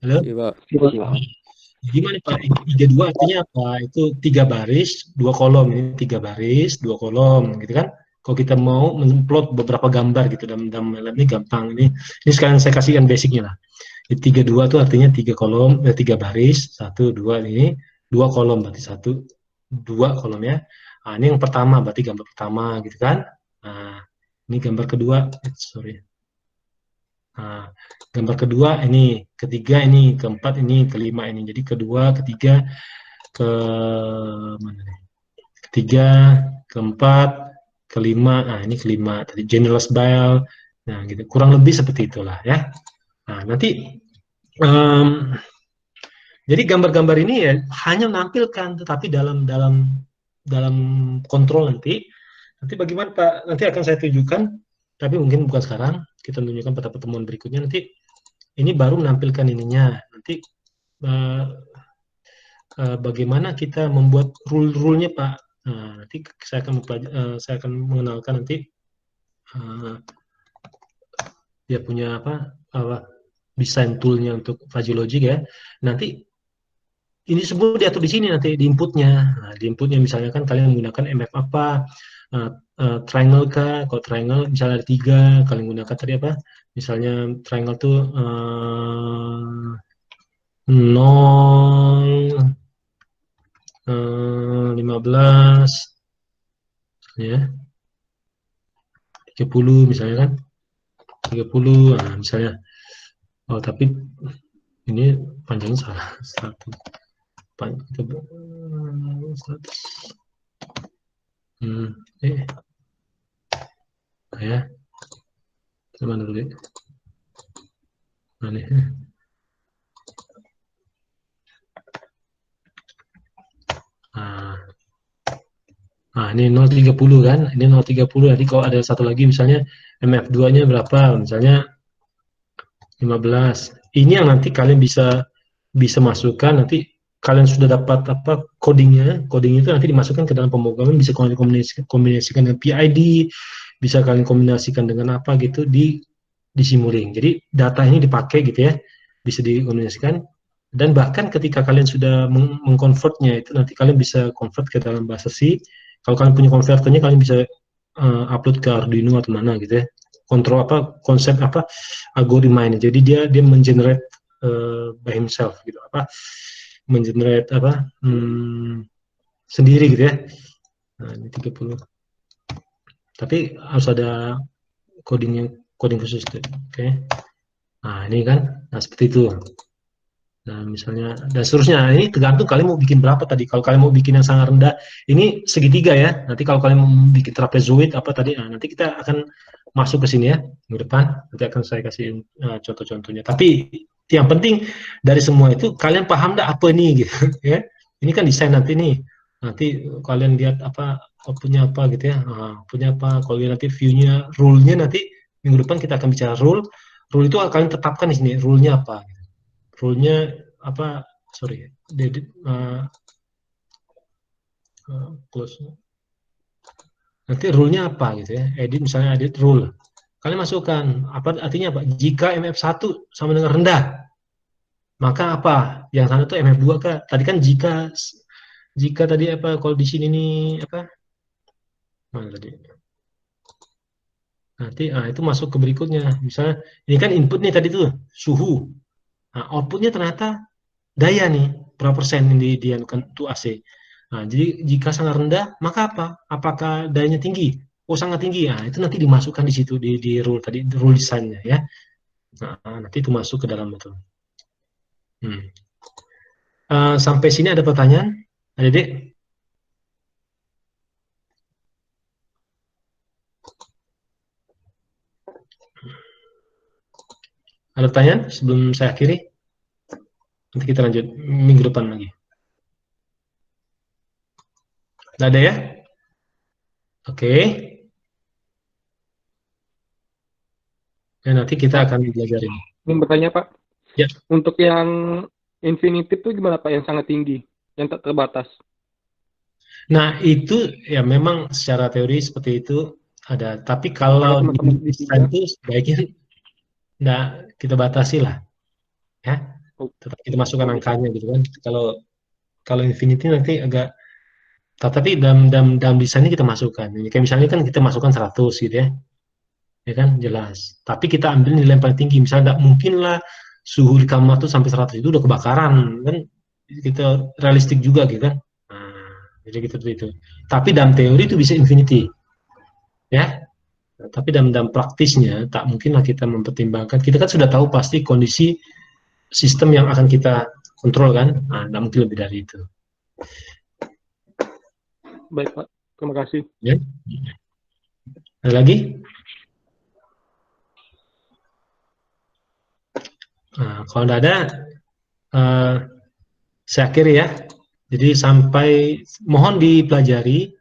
Halo? Iya, Pak. Gimana Pak? 32 artinya apa? Itu 3 baris, 2 kolom. Ini 3 baris, 2 kolom, gitu kan? Kalau kita mau menplot beberapa gambar gitu dalam ini gampang. Ini sekarang saya kasihkan basicnya lah. 32 itu artinya 3 kolom, 3 baris, 1, 2 ini 2 kolom berarti 1, 2 kolom ya. Nah, ini yang pertama berarti gambar pertama gitu kan. Nah, ini gambar kedua, sorry. Nah, gambar kedua ini, ketiga ini, keempat ini, kelima ini. Jadi kedua, ketiga, ke mana nih? Ketiga, keempat, kelima. Nah, ini kelima. Tadi generous bile. Nah, gitu. Kurang lebih seperti itulah ya. Nah, nanti jadi gambar-gambar ini ya hanya menampilkan, tetapi dalam kontrol nanti bagaimana Pak? Nanti akan saya tunjukkan, tapi mungkin bukan sekarang. Kita tunjukkan pada pertemuan berikutnya. Nanti ini baru menampilkan ininya. Nanti bagaimana kita membuat rule-rule-nya Pak? Nah, nanti saya akan mengenalkan nanti dia punya apa desain toolnya untuk fuzzy logic ya. Nanti ini semua diatur di sini nanti di inputnya. Nah, di inputnya misalnya kan kalian menggunakan MF apa, triangle kah? Kalau triangle misalnya ada 3, kalian gunakan tadi apa? Misalnya triangle tuh 0, 15, ya, 30 misalnya kan, 30, nah, misalnya. Oh tapi ini panjangnya salah, 100. Ya, mana dulu ya? Mana? Nah, ini 030 kan? Ini 030. Jadi kalau ada satu lagi misalnya MF2-nya berapa? Misalnya 15. Ini yang nanti kalian bisa masukkan, nanti kalian sudah dapat apa codingnya. Coding itu nanti dimasukkan ke dalam pemrograman, bisa kalian kombinasikan dengan PID, bisa kalian kombinasikan dengan apa gitu di Simulink. Jadi data ini dipakai gitu ya, bisa dikombinasikan. Dan bahkan ketika kalian sudah mengkonvertnya itu nanti kalian bisa convert ke dalam bahasa C. Kalau kalian punya konverternya kalian bisa upload ke Arduino atau mana gitu ya. Kontrol apa konsep apa algoritma ini. Jadi dia mengenerate by himself gitu apa mengenerate apa sendiri gitu ya. Nah, ini 30. Tapi harus ada coding khusus tuh. Oke. Nah, ini kan seperti itu. Nah, misalnya, dan seterusnya. Nah, ini tergantung kalian mau bikin berapa tadi. Kalau kalian mau bikin yang sangat rendah, ini segitiga ya. Nanti kalau kalian mau bikin trapezoid apa tadi, nah, nanti kita akan masuk ke sini ya, minggu depan. Nanti akan saya kasih contoh-contohnya. Tapi yang penting dari semua itu, kalian paham nggak apa ini gitu ya. Ini kan desain nanti nih. Nanti kalian lihat apa, punya apa gitu ya. Nah, punya apa, kalau nanti view-nya, rule-nya nanti minggu depan kita akan bicara rule. Rule itu kalian tetapkan di sini, rule-nya apa. Rule-nya apa? Sorry, close. Nanti rule-nya apa gitu ya? Edit misalnya edit rule. Kalian masukkan apa artinya Pak? Jika MF1 sama dengan rendah. Maka apa? Yang sana tuh MF2 kah? Tadi kan jika tadi apa, kalau di sini nih apa? Mana tadi? Nanti itu masuk ke berikutnya. Misalnya ini kan input nih tadi tuh suhu. Nah, outputnya ternyata daya nih, berapa persen yang dianukan itu AC. Nah, jadi jika sangat rendah, maka apa? Apakah dayanya tinggi? Oh, sangat tinggi. Nah, itu nanti dimasukkan di situ di rule tadi, rule desainnya ya. Nah, nanti itu masuk ke dalam itu. Sampai sini ada pertanyaan? Adik-adik? Ada pertanyaan sebelum saya akhiri? Nanti kita lanjut minggu depan lagi. Tidak ada ya? Oke. Ya, nanti kita akan belajar ini. Ingin bertanya, Pak. Ya. Untuk yang infinitif itu gimana, Pak? Yang sangat tinggi, yang tak terbatas. Nah, itu ya memang secara teori seperti itu ada. Tapi kalau teman-teman di desain itu sebaiknya nggak kita batasi lah. Ya. Tetap kita masukkan angkanya gitu kan. Kalau infinity nanti agak, tapi dalam desainnya kita masukkan. Kayak misalnya kan kita masukkan 100 gitu ya. Ya kan, jelas. Tapi kita ambil nilai yang paling tinggi. Misalnya nggak mungkin lah suhu di kamar tuh sampai 100 itu udah kebakaran. Kan kita realistik juga gitu kan. Nah, jadi gitu itu. Tapi dalam teori itu bisa infinity. Ya. Tapi dalam praktisnya tak mungkinlah kita mempertimbangkan. Kita kan sudah tahu pasti kondisi sistem yang akan kita kontrol kan. Nah, nggak mungkin lebih dari itu. Baik, Pak. Terima kasih. Ya. Ada lagi? Nah, kalau tidak ada, saya akhiri ya. Jadi sampai mohon dipelajari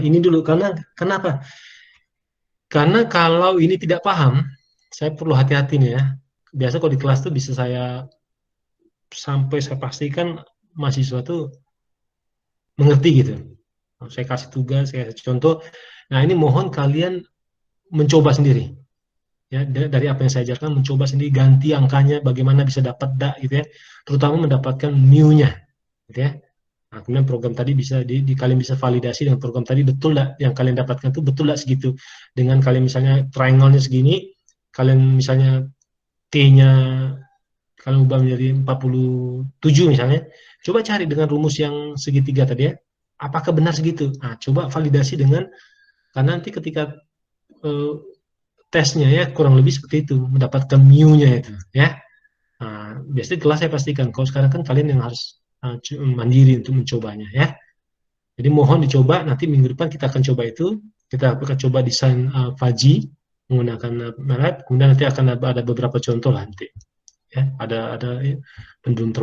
ini dulu, karena kenapa? Karena kalau ini tidak paham, saya perlu hati-hati nih ya. Biasa kalau di kelas tuh bisa saya pastikan mahasiswa tuh mengerti gitu. Saya kasih tugas, saya kasih contoh. Nah, ini mohon kalian mencoba sendiri. Ya, dari apa yang saya ajarkan, mencoba sendiri, ganti angkanya, bagaimana bisa dapat gitu ya. Terutama mendapatkan mu-nya, gitu ya. Nah, kemudian program tadi bisa kalian bisa validasi dengan program tadi, betul nggak yang kalian dapatkan itu betul nggak segitu. Dengan kalian misalnya triangle-nya segini, kalian misalnya T-nya kalian ubah menjadi 47 misalnya, coba cari dengan rumus yang segitiga tadi ya, apakah benar segitu? Nah, coba validasi dengan, karena nanti ketika tesnya ya kurang lebih seperti itu, mendapatkan mu-nya itu ya. Nah, biasanya kelas saya pastikan, kalau sekarang kan kalian yang harus mandiri untuk mencobanya ya. Jadi mohon dicoba, nanti minggu depan kita akan coba itu, kita akan coba desain Faji menggunakan MATLAB, kemudian nanti akan ada beberapa contoh lah nanti. Ya, ada pendulum terbalik.